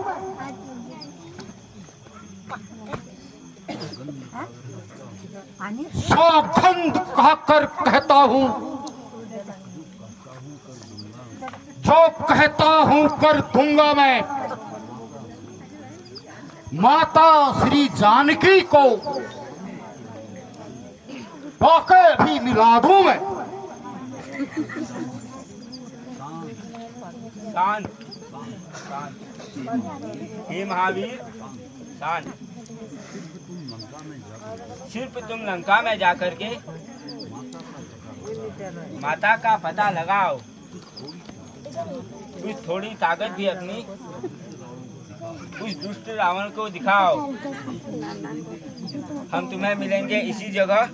S7: सौगंध कहकर कहता हूं, जो कहता हूं कर दूंगा मैं। माता श्री जानकी को पाके भी मिला दूं मैं।
S8: शांत, शांत। हे महावीर, शांत। सिर्फ तुम लंका में जाकर के माता का पता लगाओ, कुछ थोड़ी ताकत भी अपनी उस दुष्ट रावण को दिखाओ। हम तुम्हें मिलेंगे इसी जगह,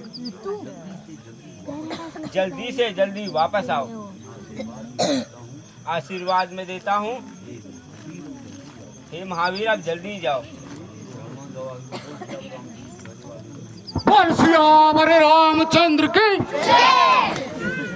S8: जल्दी से जल्दी वापस आओ। आशीर्वाद में देता हूँ, हे महावीर आप जल्दी जाओ।
S7: बोल सियावर रामचंद्र की